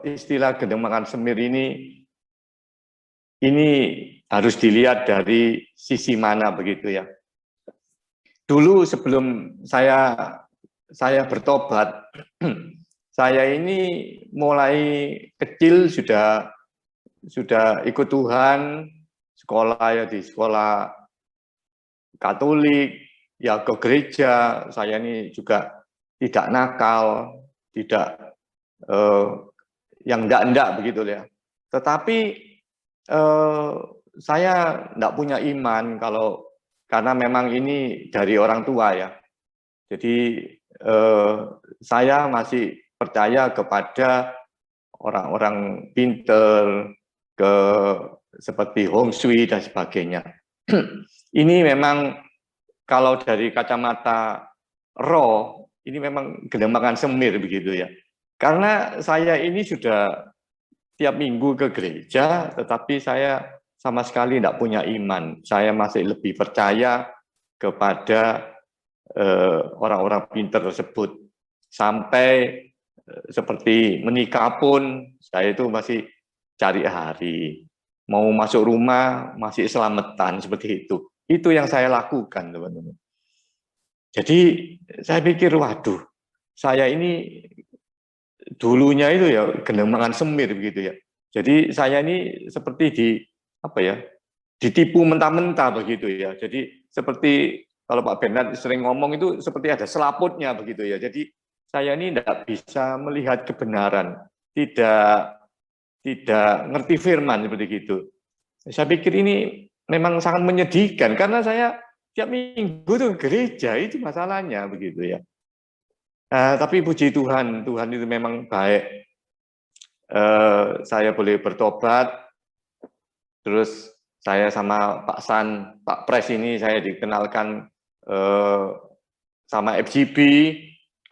istilah Gendeng Makan Semir ini harus dilihat dari sisi mana begitu ya. Dulu sebelum saya bertobat, saya ini mulai kecil sudah ikut Tuhan, sekolah ya di sekolah Katolik, ya ke gereja. Saya ini juga tidak nakal, tidak yang enggak begitu ya. Tetapi saya enggak punya iman karena memang ini dari orang tua ya. Jadi saya masih percaya kepada orang-orang pinter, seperti Hong Shui dan sebagainya. Ini memang kalau dari kacamata roh, ini memang Gendeng Makan Semir begitu ya. Karena saya ini sudah tiap minggu ke gereja, tetapi saya sama sekali tidak punya iman. Saya masih lebih percaya kepada orang-orang pintar tersebut. Sampai seperti menikah pun, saya itu masih cari hari. Mau masuk rumah, masih selamatan, seperti itu. Itu yang saya lakukan, teman-teman. Jadi, saya pikir, waduh, saya ini dulunya itu ya Gendeng Makan Semir, begitu ya. Jadi, saya ini seperti ditipu mentah-mentah, begitu ya. Jadi, seperti kalau Pak Bernard sering ngomong itu seperti ada selaputnya, begitu ya. Jadi, saya ini tidak bisa melihat kebenaran, tidak ngerti firman seperti itu. Saya pikir ini memang sangat menyedihkan karena saya tiap minggu tuh gereja, itu masalahnya begitu ya. Tapi puji Tuhan, Tuhan itu memang baik. Saya boleh bertobat, terus saya sama Pak San, Pak Pres ini saya dikenalkan sama FGB.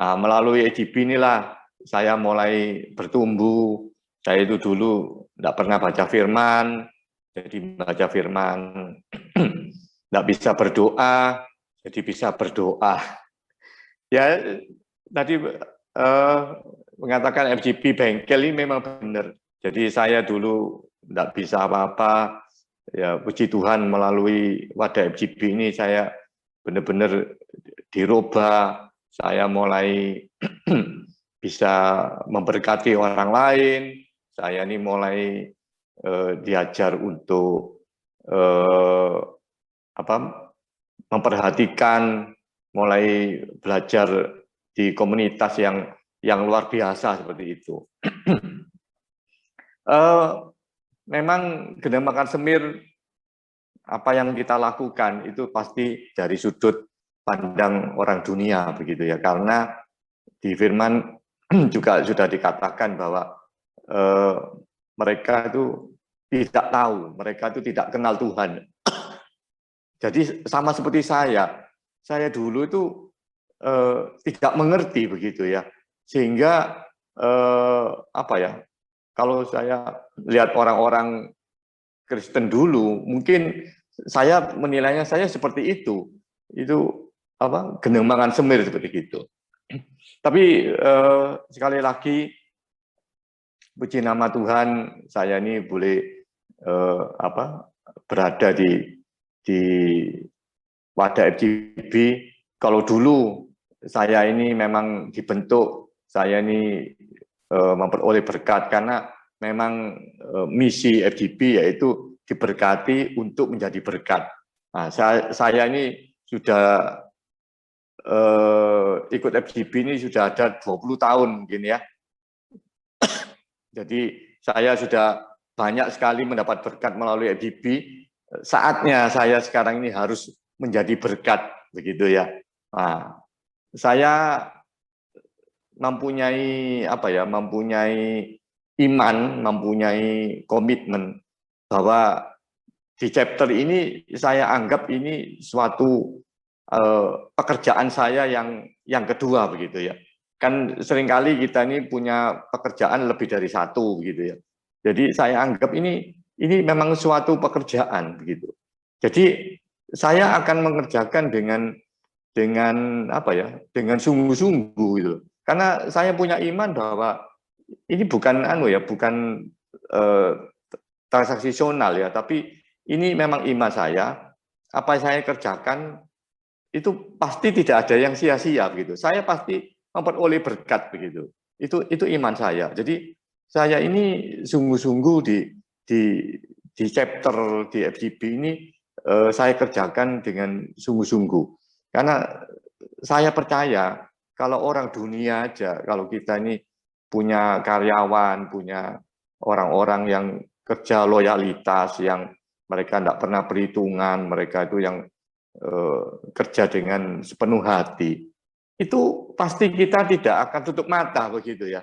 Melalui FGB inilah saya mulai bertumbuh. Saya itu dulu tidak pernah baca firman, jadi baca firman. Tidak bisa berdoa, jadi bisa berdoa. Ya, tadi mengatakan FGB bengkel ini memang benar. Jadi saya dulu tidak bisa apa-apa. Ya, puji Tuhan melalui wadah FGB ini saya benar-benar dirubah. Saya mulai bisa memberkati orang lain. Saya ini mulai diajar untuk memperhatikan, mulai belajar di komunitas yang luar biasa seperti itu. Memang Gendeng Makan Semir, apa yang kita lakukan itu pasti dari sudut pandang orang dunia begitu ya, karena di firman juga sudah dikatakan bahwa mereka itu tidak tahu, mereka itu tidak kenal Tuhan. Jadi sama seperti saya dulu itu tidak mengerti begitu ya, sehingga kalau saya lihat orang-orang Kristen dulu, mungkin saya menilainya saya seperti itu Gendeng Makan Semir seperti itu. Tapi sekali lagi, puji nama Tuhan, saya ini boleh berada di wadah FGB. Kalau dulu saya ini memang dibentuk, saya ini memperoleh berkat karena memang misi FGB yaitu diberkati untuk menjadi berkat. Nah, saya ini sudah ikut FGB ini sudah ada 20 tahun mungkin ya. Jadi saya sudah banyak sekali mendapat berkat melalui FGB. Saatnya saya sekarang ini harus menjadi berkat, begitu ya. Nah, saya mempunyai mempunyai iman, mempunyai komitmen bahwa di chapter ini saya anggap ini suatu pekerjaan saya yang kedua, begitu ya. Kan seringkali kita ini punya pekerjaan lebih dari satu, begitu ya. Jadi saya anggap ini memang suatu pekerjaan, begitu. Jadi saya akan mengerjakan dengan sungguh-sungguh gitu. Karena saya punya iman bahwa ini bukan bukan transaksional ya, tapi ini memang iman saya. Apa saya kerjakan itu pasti tidak ada yang sia-sia begitu. Saya pasti memperoleh berkat begitu. Itu iman saya. Jadi saya ini sungguh-sungguh di chapter di FGB ini saya kerjakan dengan sungguh-sungguh. Karena saya percaya kalau orang dunia aja, kalau kita ini punya karyawan, punya orang-orang yang kerja loyalitas, yang mereka tidak pernah perhitungan, mereka itu yang kerja dengan sepenuh hati, itu pasti kita tidak akan tutup mata, begitu ya.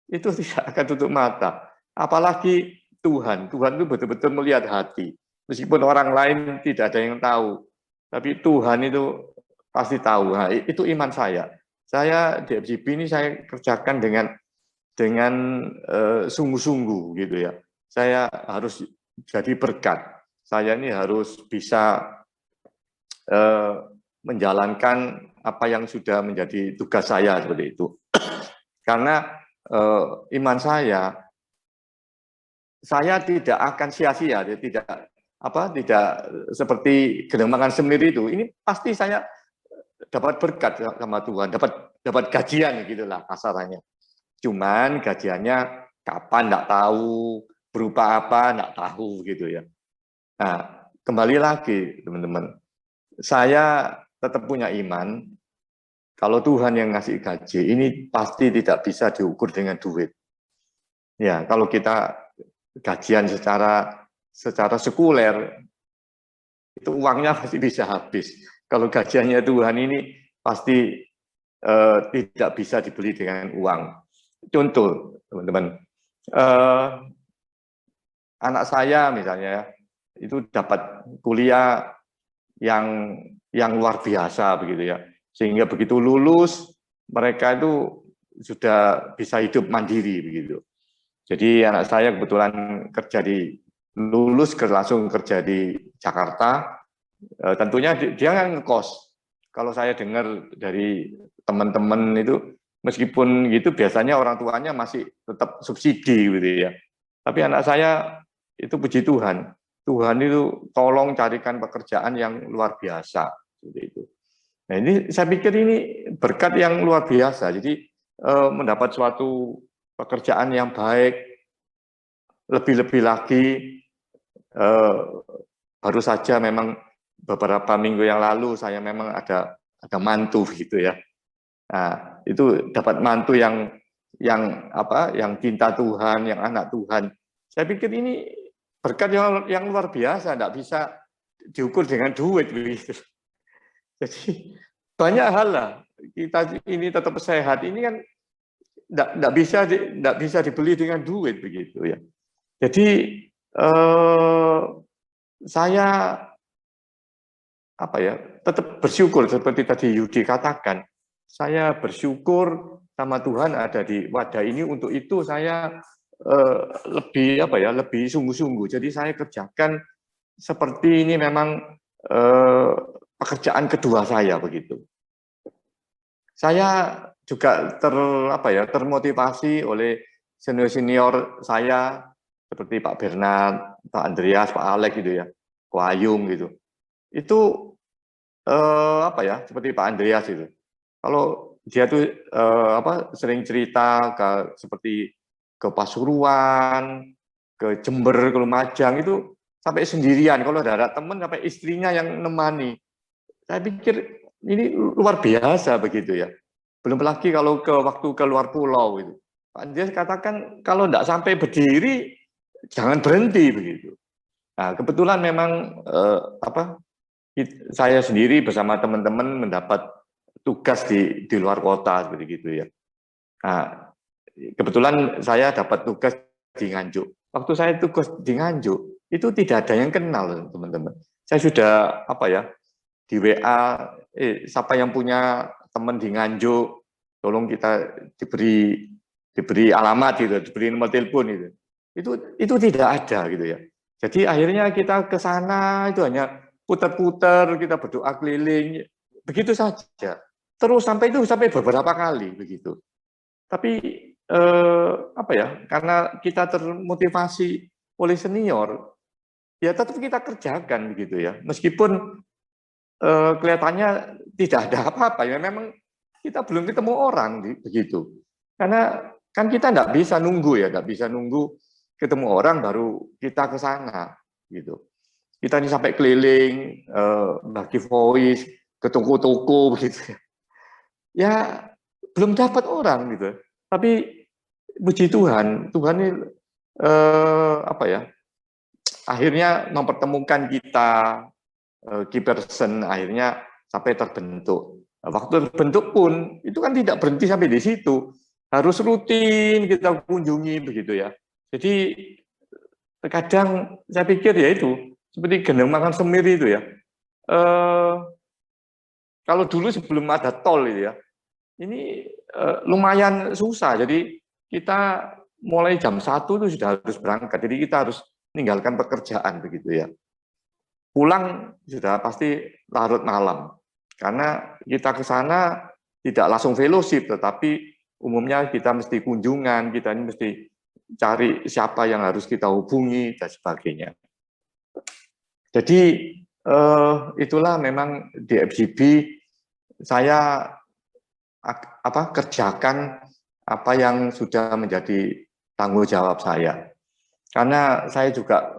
Itu tidak akan tutup mata. Apalagi Tuhan itu betul-betul melihat hati. Meskipun orang lain tidak ada yang tahu, tapi Tuhan itu pasti tahu. Nah, itu iman saya. Saya di FGB ini saya kerjakan dengan sungguh-sungguh gitu ya. Saya harus jadi berkat. Saya ini harus bisa menjalankan apa yang sudah menjadi tugas saya seperti itu. Karena iman saya tidak akan sia-sia, tidak seperti gelombang semir itu. Ini pasti saya dapat berkat sama Tuhan, dapat gajian gitulah kasarannya. Cuman gajiannya kapan enggak tahu, berupa apa enggak tahu gitu ya. Nah, kembali lagi teman-teman. Saya tetap punya iman kalau Tuhan yang ngasih gaji, ini pasti tidak bisa diukur dengan duit. Ya, kalau kita gajian secara sekuler, itu uangnya pasti bisa habis. Kalau gajiannya Tuhan ini pasti tidak bisa dibeli dengan uang. Contoh, teman-teman, anak saya misalnya itu dapat kuliah yang luar biasa begitu ya, sehingga begitu lulus mereka itu sudah bisa hidup mandiri begitu. Jadi anak saya kebetulan lulus langsung kerja di Jakarta. Tentunya dia kan ngekos. Kalau saya dengar dari teman-teman itu, meskipun gitu biasanya orang tuanya masih tetap subsidi gitu ya. Tapi anak saya itu puji Tuhan. Tuhan itu tolong carikan pekerjaan yang luar biasa seperti itu. Nah, ini saya pikir ini berkat yang luar biasa. Jadi mendapat suatu pekerjaan yang baik, lebih-lebih lagi baru saja memang beberapa minggu yang lalu saya memang ada mantu gitu ya. Nah, itu dapat mantu yang cinta Tuhan, yang anak Tuhan. Saya pikir ini berkat yang luar biasa, tidak bisa diukur dengan duit begitu. Jadi banyak hal lah. Kita ini tetap sehat ini kan tidak bisa dibeli dengan duit begitu ya. Jadi saya tetap bersyukur seperti tadi Yudi katakan. Saya bersyukur sama Tuhan ada di wadah ini, untuk itu saya lebih sungguh-sungguh. Jadi saya kerjakan seperti ini memang pekerjaan kedua saya begitu. Saya juga termotivasi oleh senior saya seperti Pak Bernard, Pak Andreas, Pak Alex gitu ya, Ko Ayung gitu. Itu seperti Pak Andreas itu. Kalau dia tuh sering cerita seperti ke Pasuruan, ke Jember, ke Lumajang itu sampai sendirian. Kalau ada teman sampai istrinya yang nemani. Saya pikir ini luar biasa begitu ya. Belum lagi kalau waktu ke luar pulau itu. Pak Andreas katakan kalau tidak sampai berdiri jangan berhenti begitu. Nah, kebetulan memang saya sendiri bersama teman-teman mendapat tugas di luar kota seperti itu ya. Nah, kebetulan saya dapat tugas di Nganjuk. Waktu saya tugas di Nganjuk itu tidak ada yang kenal teman-teman. Saya sudah di WA, siapa yang punya teman di Nganjuk, tolong kita diberi alamat gitu, diberi nomor telepon itu. Itu tidak ada gitu ya. Jadi akhirnya kita ke sana itu hanya putar-putar, kita berdoa keliling, begitu saja. Terus sampai beberapa kali begitu. Tapi karena kita termotivasi oleh senior, ya tetap kita kerjakan begitu ya. Meskipun kelihatannya tidak ada apa-apa ya, memang kita belum ketemu orang begitu. Karena kan kita tidak bisa nunggu ya, tidak bisa nunggu ketemu orang baru kita ke sana gitu. Kita ini sampai keliling, bagi voice ke toko-toko begitu ya. Ya belum dapat orang gitu. Tapi puji Tuhan, Tuhan ini akhirnya mempertemukan kita, key person akhirnya sampai terbentuk. Waktu terbentuk pun itu kan tidak berhenti sampai di situ, harus rutin kita kunjungi begitu ya. Jadi terkadang saya pikir ya itu seperti gendeng makan semir itu ya. Kalau dulu sebelum ada tol itu ya, ini lumayan susah. Jadi kita mulai jam 1 itu sudah harus berangkat. Jadi kita harus meninggalkan pekerjaan begitu ya. Pulang sudah pasti larut malam. Karena kita ke sana tidak langsung fellowship, tetapi umumnya kita mesti kunjungan, kita ini mesti cari siapa yang harus kita hubungi dan sebagainya. Jadi itulah memang di FGB saya kerjakan apa yang sudah menjadi tanggung jawab saya. Karena saya juga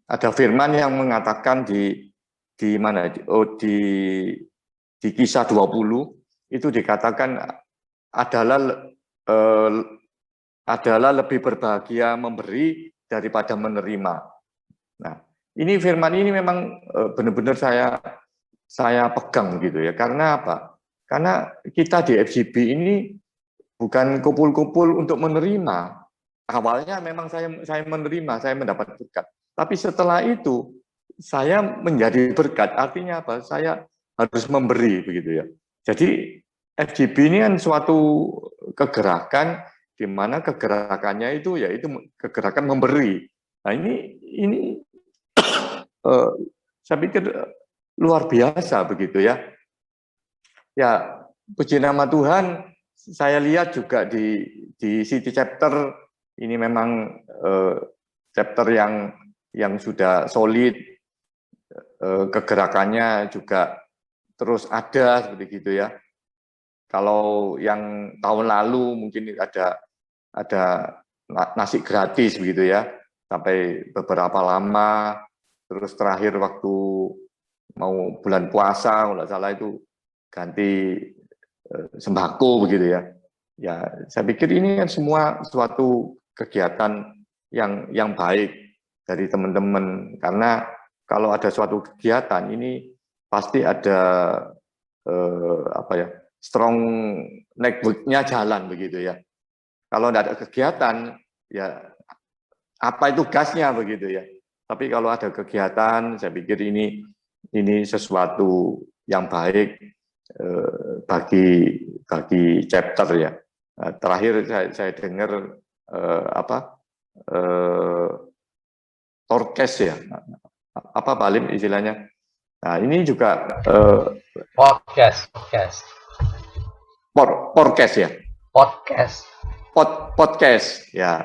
ada firman yang mengatakan di Kisah 20 itu dikatakan adalah lebih berbahagia memberi daripada menerima. Nah, ini firman ini memang benar-benar saya pegang gitu ya. Karena apa? Karena kita di FGB ini bukan kumpul-kumpul untuk menerima. Awalnya memang saya menerima, saya mendapat berkat. Tapi setelah itu saya menjadi berkat. Artinya apa? Saya harus memberi begitu ya. Jadi FGB ini kan suatu kegerakan di mana kegerakannya itu yaitu kegerakan memberi. Nah ini saya pikir luar biasa begitu ya. Ya puji nama Tuhan. Saya lihat juga di City Chapter ini memang chapter yang sudah solid, kegerakannya juga terus ada seperti gitu ya. Kalau yang tahun lalu mungkin ada nasi gratis begitu ya, sampai beberapa lama. Terus terakhir waktu mau bulan puasa, kalau nggak salah itu ganti sembako begitu ya. Ya, saya pikir ini kan semua suatu kegiatan yang baik dari teman-teman, karena kalau ada suatu kegiatan ini pasti ada strong network-nya jalan begitu ya. Kalau tidak ada kegiatan ya apa itu gasnya begitu ya. Tapi kalau ada kegiatan, saya pikir ini sesuatu yang baik bagi chapter ya. Terakhir saya dengar Torkes ya, Pak Alim istilahnya. Nah ini juga Podcast ya. Podcast ya.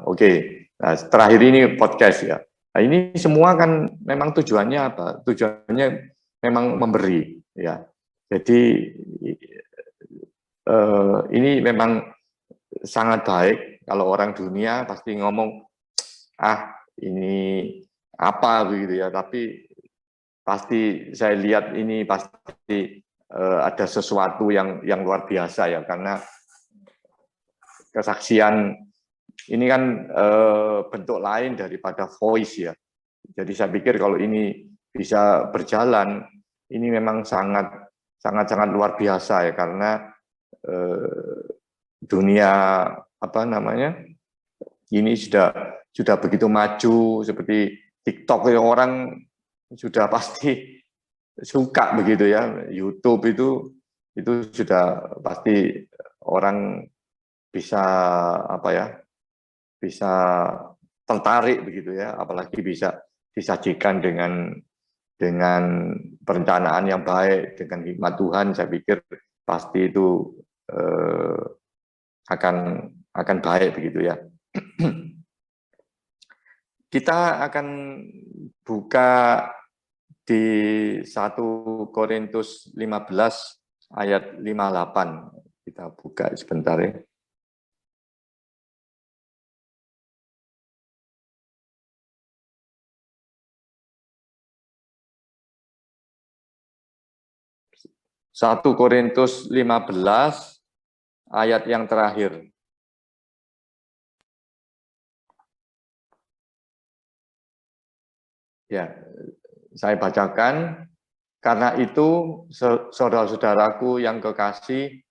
Oke. Nah, terakhir ini podcast ya. Nah, ini semua kan memang tujuannya apa? Tujuannya memang memberi ya. Jadi ini memang sangat baik kalau orang dunia pasti ngomong ini apa begitu ya, tapi pasti saya lihat ini pasti ada sesuatu yang luar biasa ya, karena kesaksian ini kan bentuk lain daripada voice ya. Jadi saya pikir kalau ini bisa berjalan, ini memang sangat luar biasa ya, karena dunia ini sudah begitu maju, seperti TikTok ya, orang sudah pasti suka begitu ya. YouTube itu sudah pasti orang bisa bisa tertarik begitu ya, apalagi bisa disajikan dengan perencanaan yang baik, dengan hikmat Tuhan. Saya pikir pasti itu akan baik begitu ya. Kita akan buka di 1 Korintus 15 ayat 58. Kita buka sebentar ya. Satu Korintus 15 ayat yang terakhir. Ya, saya bacakan. Karena itu, saudara-saudaraku yang kekasih,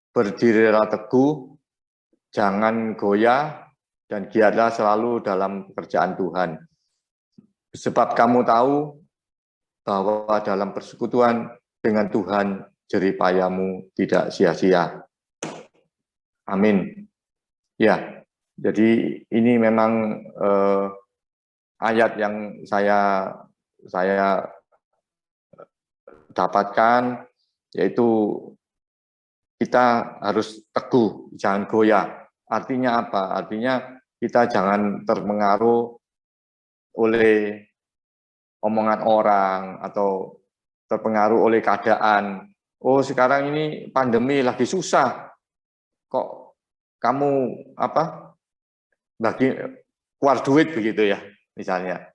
berdirilah teguh, jangan goyah, dan giatlah selalu dalam pekerjaan Tuhan. Sebab kamu tahu bahwa dalam persekutuan dengan Tuhan, jerih payahmu tidak sia-sia. Amin. Ya, jadi ini memang ayat yang saya dapatkan, yaitu kita harus teguh, jangan goyah. Artinya apa? Artinya kita jangan terpengaruh oleh omongan orang atau terpengaruh oleh keadaan. Oh, sekarang ini pandemi lagi susah. Kok kamu bagi keluar duit begitu ya, misalnya.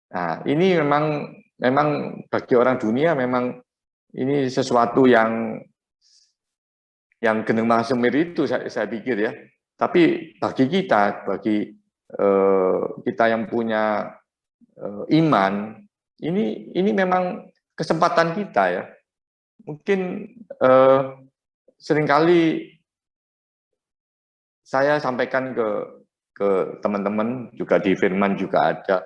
Nah, ini memang bagi orang dunia memang ini sesuatu yang geneng semir itu saya pikir ya. Tapi bagi kita yang punya iman, ini memang kesempatan kita ya. Mungkin seringkali saya sampaikan ke teman-teman, juga di firman juga ada,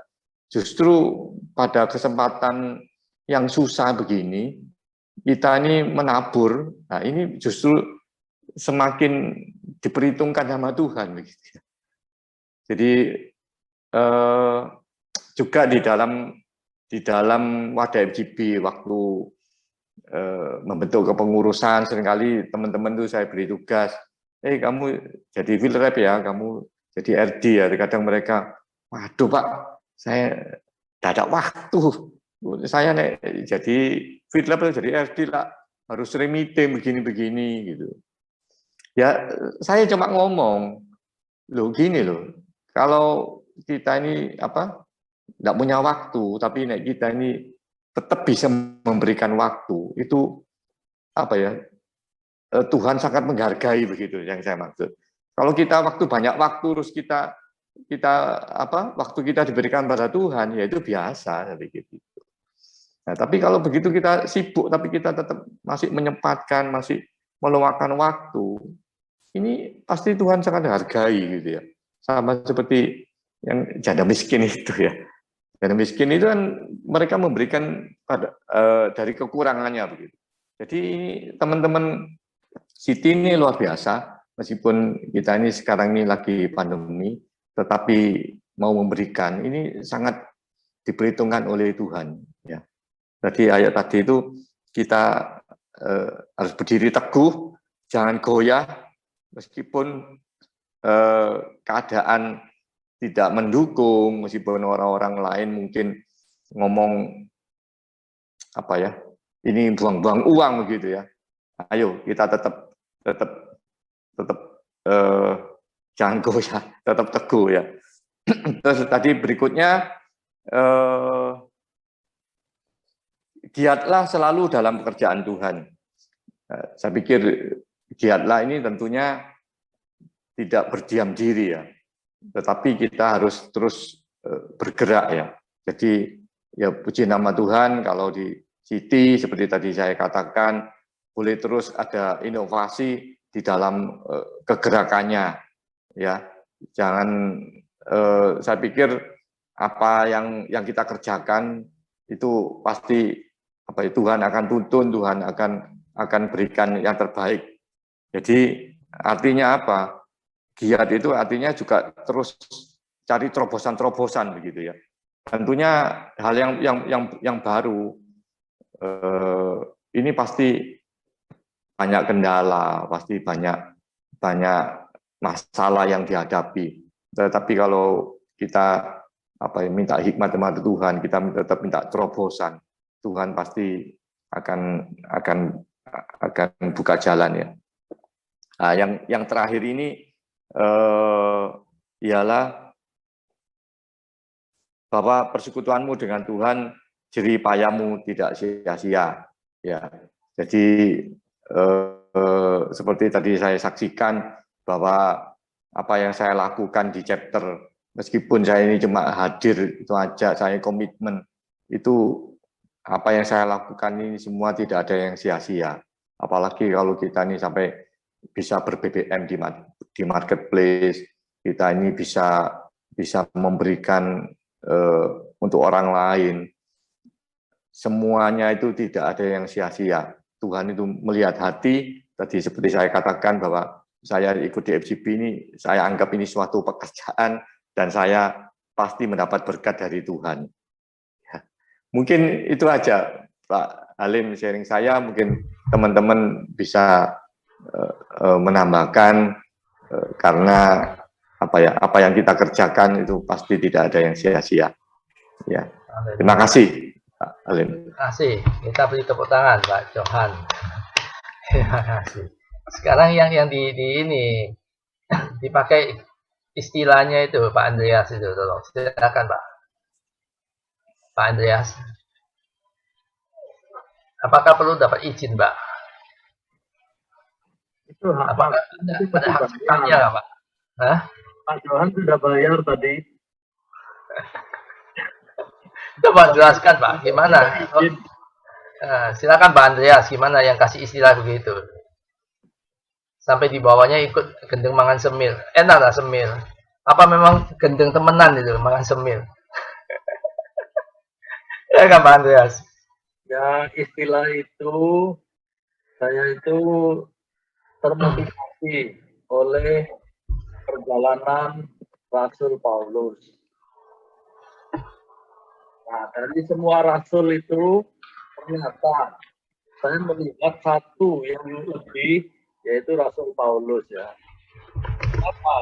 justru pada kesempatan yang susah begini, kita ini menabur, nah ini justru semakin diperhitungkan sama Tuhan. Jadi juga di dalam wadah FGB waktu membentuk kepengurusan, seringkali teman-teman itu saya beri tugas, kamu jadi field rep ya, kamu jadi RD ya. Kadang mereka, waduh Pak, saya tidak ada waktu, saya jadi field rep jadi RD lah, harus sering meeting begini-begini gitu. Ya, saya cuma ngomong, loh gini loh, kalau kita ini tidak punya waktu, tapi kita ini tetap bisa memberikan waktu, itu Tuhan sangat menghargai begitu yang saya maksud. Kalau kita banyak waktu terus kita waktu kita diberikan pada Tuhan, ya itu biasa saya pikir gitu. Nah, tapi kalau begitu kita sibuk tapi kita tetap masih menyempatkan, masih meluangkan waktu, ini pasti Tuhan sangat hargai gitu ya. Sama seperti yang janda miskin itu ya. Janda miskin itu kan mereka memberikan dari kekurangannya begitu. Jadi ini teman-teman Siti ini luar biasa, meskipun kita ini sekarang ini lagi pandemi, tetapi mau memberikan, ini sangat diperhitungkan oleh Tuhan ya. Tadi ayat tadi itu kita harus berdiri teguh, jangan goyah, meskipun keadaan tidak mendukung, meskipun orang-orang lain mungkin ngomong apa ya, ini buang-buang uang begitu ya. Ayo kita tetap jangan goyah, tetap teguh ya. Terus tadi berikutnya, giatlah selalu dalam pekerjaan Tuhan. Saya pikir giatlah ini tentunya tidak berdiam diri ya, tetapi kita harus terus bergerak ya. Jadi ya puji nama Tuhan kalau di Citi seperti tadi saya katakan, boleh terus ada inovasi di dalam kegerakannya ya. Jangan saya pikir apa yang kita kerjakan itu pasti apa ya, Tuhan akan tuntun, Tuhan akan berikan yang terbaik. Jadi artinya apa? Giat itu artinya juga terus cari terobosan-terobosan begitu ya. Tentunya hal yang baru ini pasti banyak kendala, pasti banyak masalah yang dihadapi. Tetapi kalau kita minta hikmat dari Tuhan, kita tetap minta terobosan, Tuhan pasti akan buka jalan ya. Nah, yang terakhir ini ialah bahwa persekutuanmu dengan Tuhan, jerih payahmu tidak sia-sia. Ya, jadi seperti tadi saya saksikan bahwa apa yang saya lakukan di chapter, meskipun saya ini cuma hadir itu aja, saya komitmen itu apa yang saya lakukan ini semua tidak ada yang sia-sia. Apalagi kalau kita ini sampai bisa ber-BBM di marketplace, kita ini bisa memberikan untuk orang lain. Semuanya itu tidak ada yang sia-sia. Tuhan itu melihat hati. Tadi seperti saya katakan bahwa saya ikut di FGB ini, saya anggap ini suatu pekerjaan dan saya pasti mendapat berkat dari Tuhan. Ya. Mungkin itu aja Pak Halim sharing saya. Mungkin teman-teman bisa menambahkan karena apa yang kita kerjakan itu pasti tidak ada yang sia-sia. Ya. Terima kasih Pak Halim. Terima kasih. Kita beri tepuk tangan Pak Johan. Terima kasih. Sekarang yang di ini dipakai istilahnya itu Pak Andreas itu, tolong silakan Pak Andreas. Apakah perlu dapat izin Pak? Itu apakah ada hak ciptanya nggak Pak? Hah? Pak Johan sudah bayar tadi. Coba jelaskan Pak, gimana? Silakan Pak Andreas, gimana yang kasih istilah begitu? Sampai di bawahnya ikut gendeng mangan semil. Enak lah semil. Apa memang gendeng temenan itu mangan semil? Ya kan Pak Andreas? Ya istilah itu, saya itu termotivasi oleh perjalanan Rasul Paulus. Nah, dari semua rasul itu ternyata saya melihat satu yang lebih, yaitu Rasul Paulus ya. Kenapa?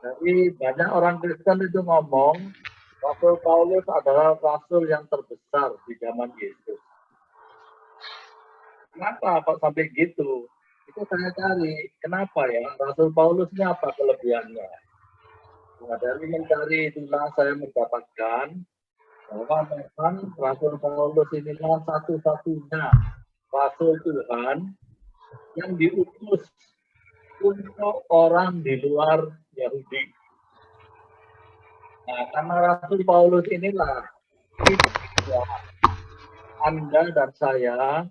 Jadi banyak orang Kristen itu ngomong Rasul Paulus adalah rasul yang terbesar di zaman Yesus. Kenapa kok sampai gitu? Itu saya cari, kenapa ya Rasul Paulus ini apa kelebihannya? Nah, dari mencari itulah saya mendapatkan bahwa memang Rasul Paulus inilah satu-satunya Rasul Tuhan yang diutus untuk orang di luar Yahudi. Nah, karena Rasul Paulus inilah Anda dan saya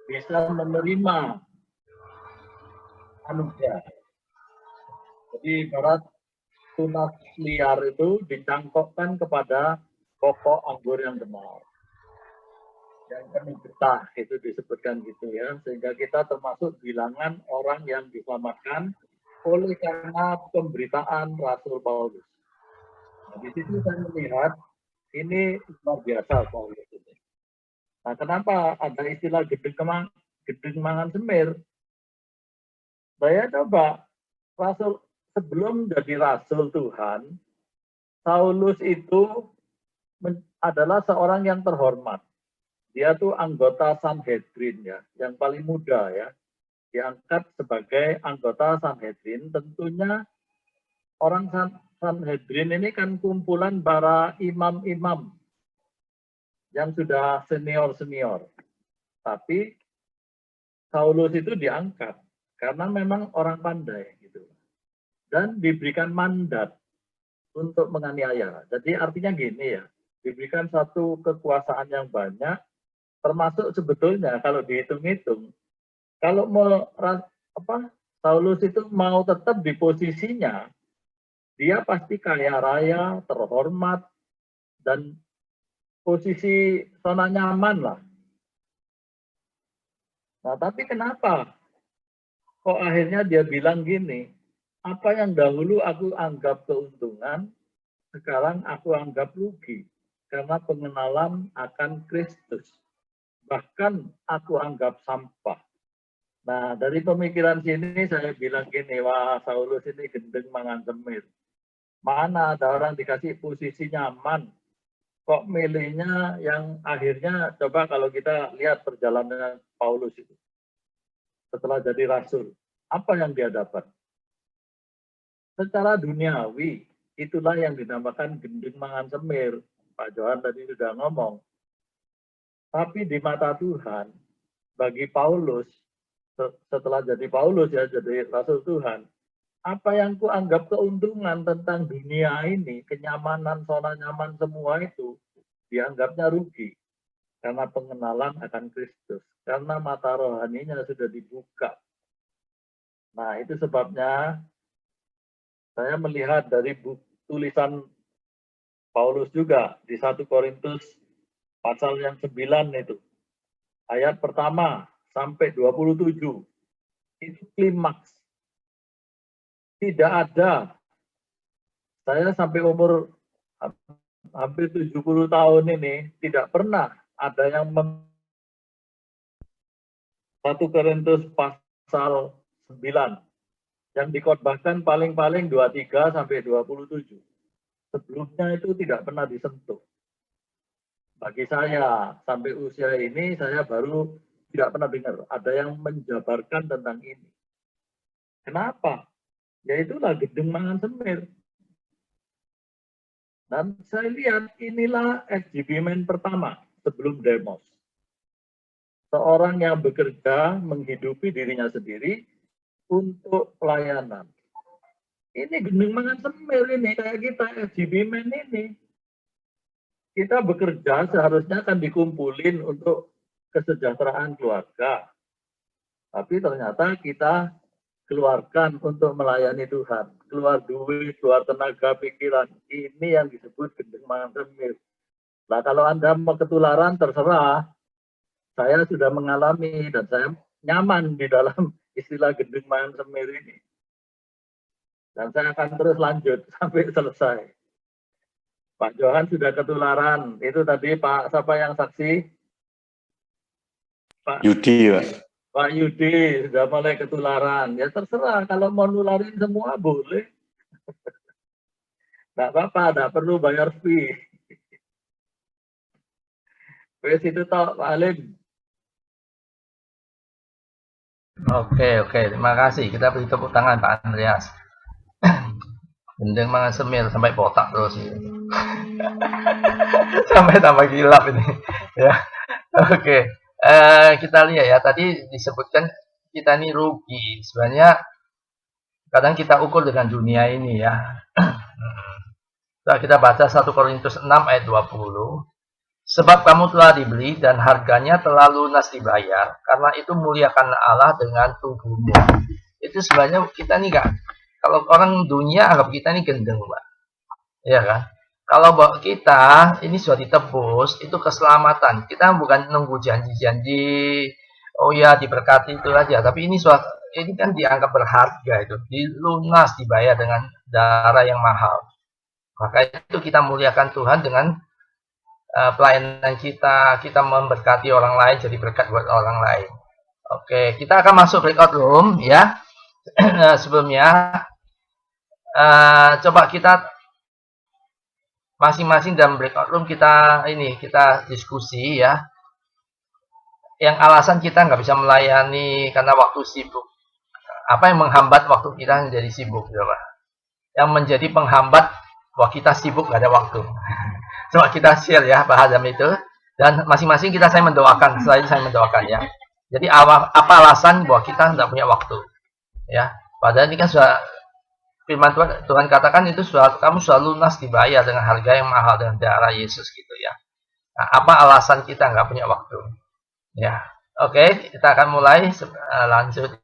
bisa menerima anugerah. Jadi ibarat tunas liar itu dicangkokkan kepada pokok anggur yang benar. Yang penuh getah itu disebutkan gitu ya, sehingga kita termasuk bilangan orang yang diselamatkan oleh karena pemberitaan Rasul Paulus. Nah, di situ saya melihat ini luar biasa Paulus ini. Nah, kenapa ada istilah gedeng mangan semir? Saya coba, Rasul sebelum jadi Rasul Tuhan, Saulus itu adalah seorang yang terhormat. Dia tuh anggota Sanhedrin ya, yang paling muda ya. Diangkat sebagai anggota Sanhedrin. Tentunya orang Sanhedrin ini kan kumpulan para imam-imam yang sudah senior-senior. Tapi Saulus itu diangkat karena memang orang pandai gitu. Dan diberikan mandat untuk menganiaya. Jadi artinya gini ya, diberikan satu kekuasaan yang banyak, termasuk sebetulnya kalau dihitung-hitung, kalau mau Saulus itu mau tetap di posisinya, dia pasti kaya raya, terhormat, dan posisi zona nyaman lah. Nah, tapi kenapa kok akhirnya dia bilang gini, apa yang dahulu aku anggap keuntungan, sekarang aku anggap rugi, karena pengenalan akan Kristus. Bahkan aku anggap sampah. Nah, dari pemikiran sini saya bilang gini, wah Saulus ini gendeng mangan semir. Mana ada orang dikasih posisi nyaman, kok milihnya yang akhirnya, coba kalau kita lihat perjalanan Paulus itu. Setelah jadi Rasul, apa yang dia dapat? Secara duniawi, itulah yang dinamakan gendeng mangan semir. Pak Johan tadi sudah ngomong. Tapi di mata Tuhan, bagi Paulus, setelah jadi Paulus ya, jadi Rasul Tuhan, apa yang kuanggap keuntungan tentang dunia ini, kenyamanan, zona nyaman semua itu, dianggapnya rugi. Karena pengenalan akan Kristus. Karena mata rohaninya sudah dibuka. Nah, itu sebabnya saya melihat dari tulisan Paulus juga di 1 Korintus pasal yang 9 itu. Ayat pertama sampai 27. Itu klimaks. Tidak ada. Saya sampai umur hampir 70 tahun ini tidak pernah ada yang 1 Korintus pasal 9 yang dikhotbahkan paling-paling 23 sampai 27. Sebelumnya itu tidak pernah disentuh. Bagi saya, sampai usia ini, saya baru tidak pernah dengar ada yang menjabarkan tentang ini. Kenapa? Ya itulah gendeng mangan semir. Dan saya lihat inilah FGB Man pertama sebelum Demos. Seorang yang bekerja menghidupi dirinya sendiri untuk pelayanan. Ini gendeng mangan semir ini, kayak kita FGB Man ini. Kita bekerja seharusnya akan dikumpulin untuk kesejahteraan keluarga. Tapi ternyata kita keluarkan untuk melayani Tuhan. Keluar duit, keluar tenaga, pikiran. Ini yang disebut gendeng mangan semir. Nah, kalau Anda mau ketularan, terserah. Saya sudah mengalami dan saya nyaman di dalam istilah gendeng mangan semir ini. Dan saya akan terus lanjut sampai selesai. Pak Johan sudah ketularan. Itu tadi Pak, siapa yang saksi? Pak Yudi, Pak. Pak Yudi sudah mulai ketularan. Ya terserah, kalau mau nularin semua boleh. Nggak apa-apa, nggak perlu bayar fee. Wes itu toh, Pak Alim. Oke, terima kasih. Kita beri tepuk tangan Pak Andreas. Gendeng mangan semir sampai botak terus ini. Sampai tambah gilap ini. Ya. Oke. Kita lihat ya, tadi disebutkan kita ini rugi. Sebenarnya kadang kita ukur dengan dunia ini ya. Kita baca 1 Korintus 6 ayat 20. Sebab kamu telah dibeli dan harganya telah lunas dibayar, karena itu muliakan Allah dengan tubuhmu. Itu sebenarnya kita nih enggak. Kalau orang dunia anggap kita ini gendeng, Pak. Ya kan? Kalau kita ini sudah ditebus, itu keselamatan. Kita bukan nunggu janji-janji, oh ya diberkati itu aja. Tapi ini kan dianggap berharga itu, dilunas dibayar dengan darah yang mahal. Maka itu kita muliakan Tuhan dengan pelayanan kita, kita memberkati orang lain, jadi berkat buat orang lain. Oke, kita akan masuk breakout room ya. Sebelumnya, coba kita masing-masing dalam breakout room kita diskusi ya. Yang alasan kita nggak bisa melayani karena waktu sibuk. Apa yang menghambat waktu kita menjadi sibuk, coba? Yang menjadi penghambat bahwa kita sibuk nggak ada waktu. Coba kita share ya bahasan itu, dan masing-masing saya mendoakan, selain saya mendoakan ya. Jadi apa alasan bahwa kita tidak punya waktu ya? Padahal ini kan sudah firman Tuhan katakan itu kamu sudah lunas dibayar dengan harga yang mahal dengan darah Yesus gitu ya. Nah, apa alasan kita nggak punya waktu? Ya, oke, kita akan mulai lanjut.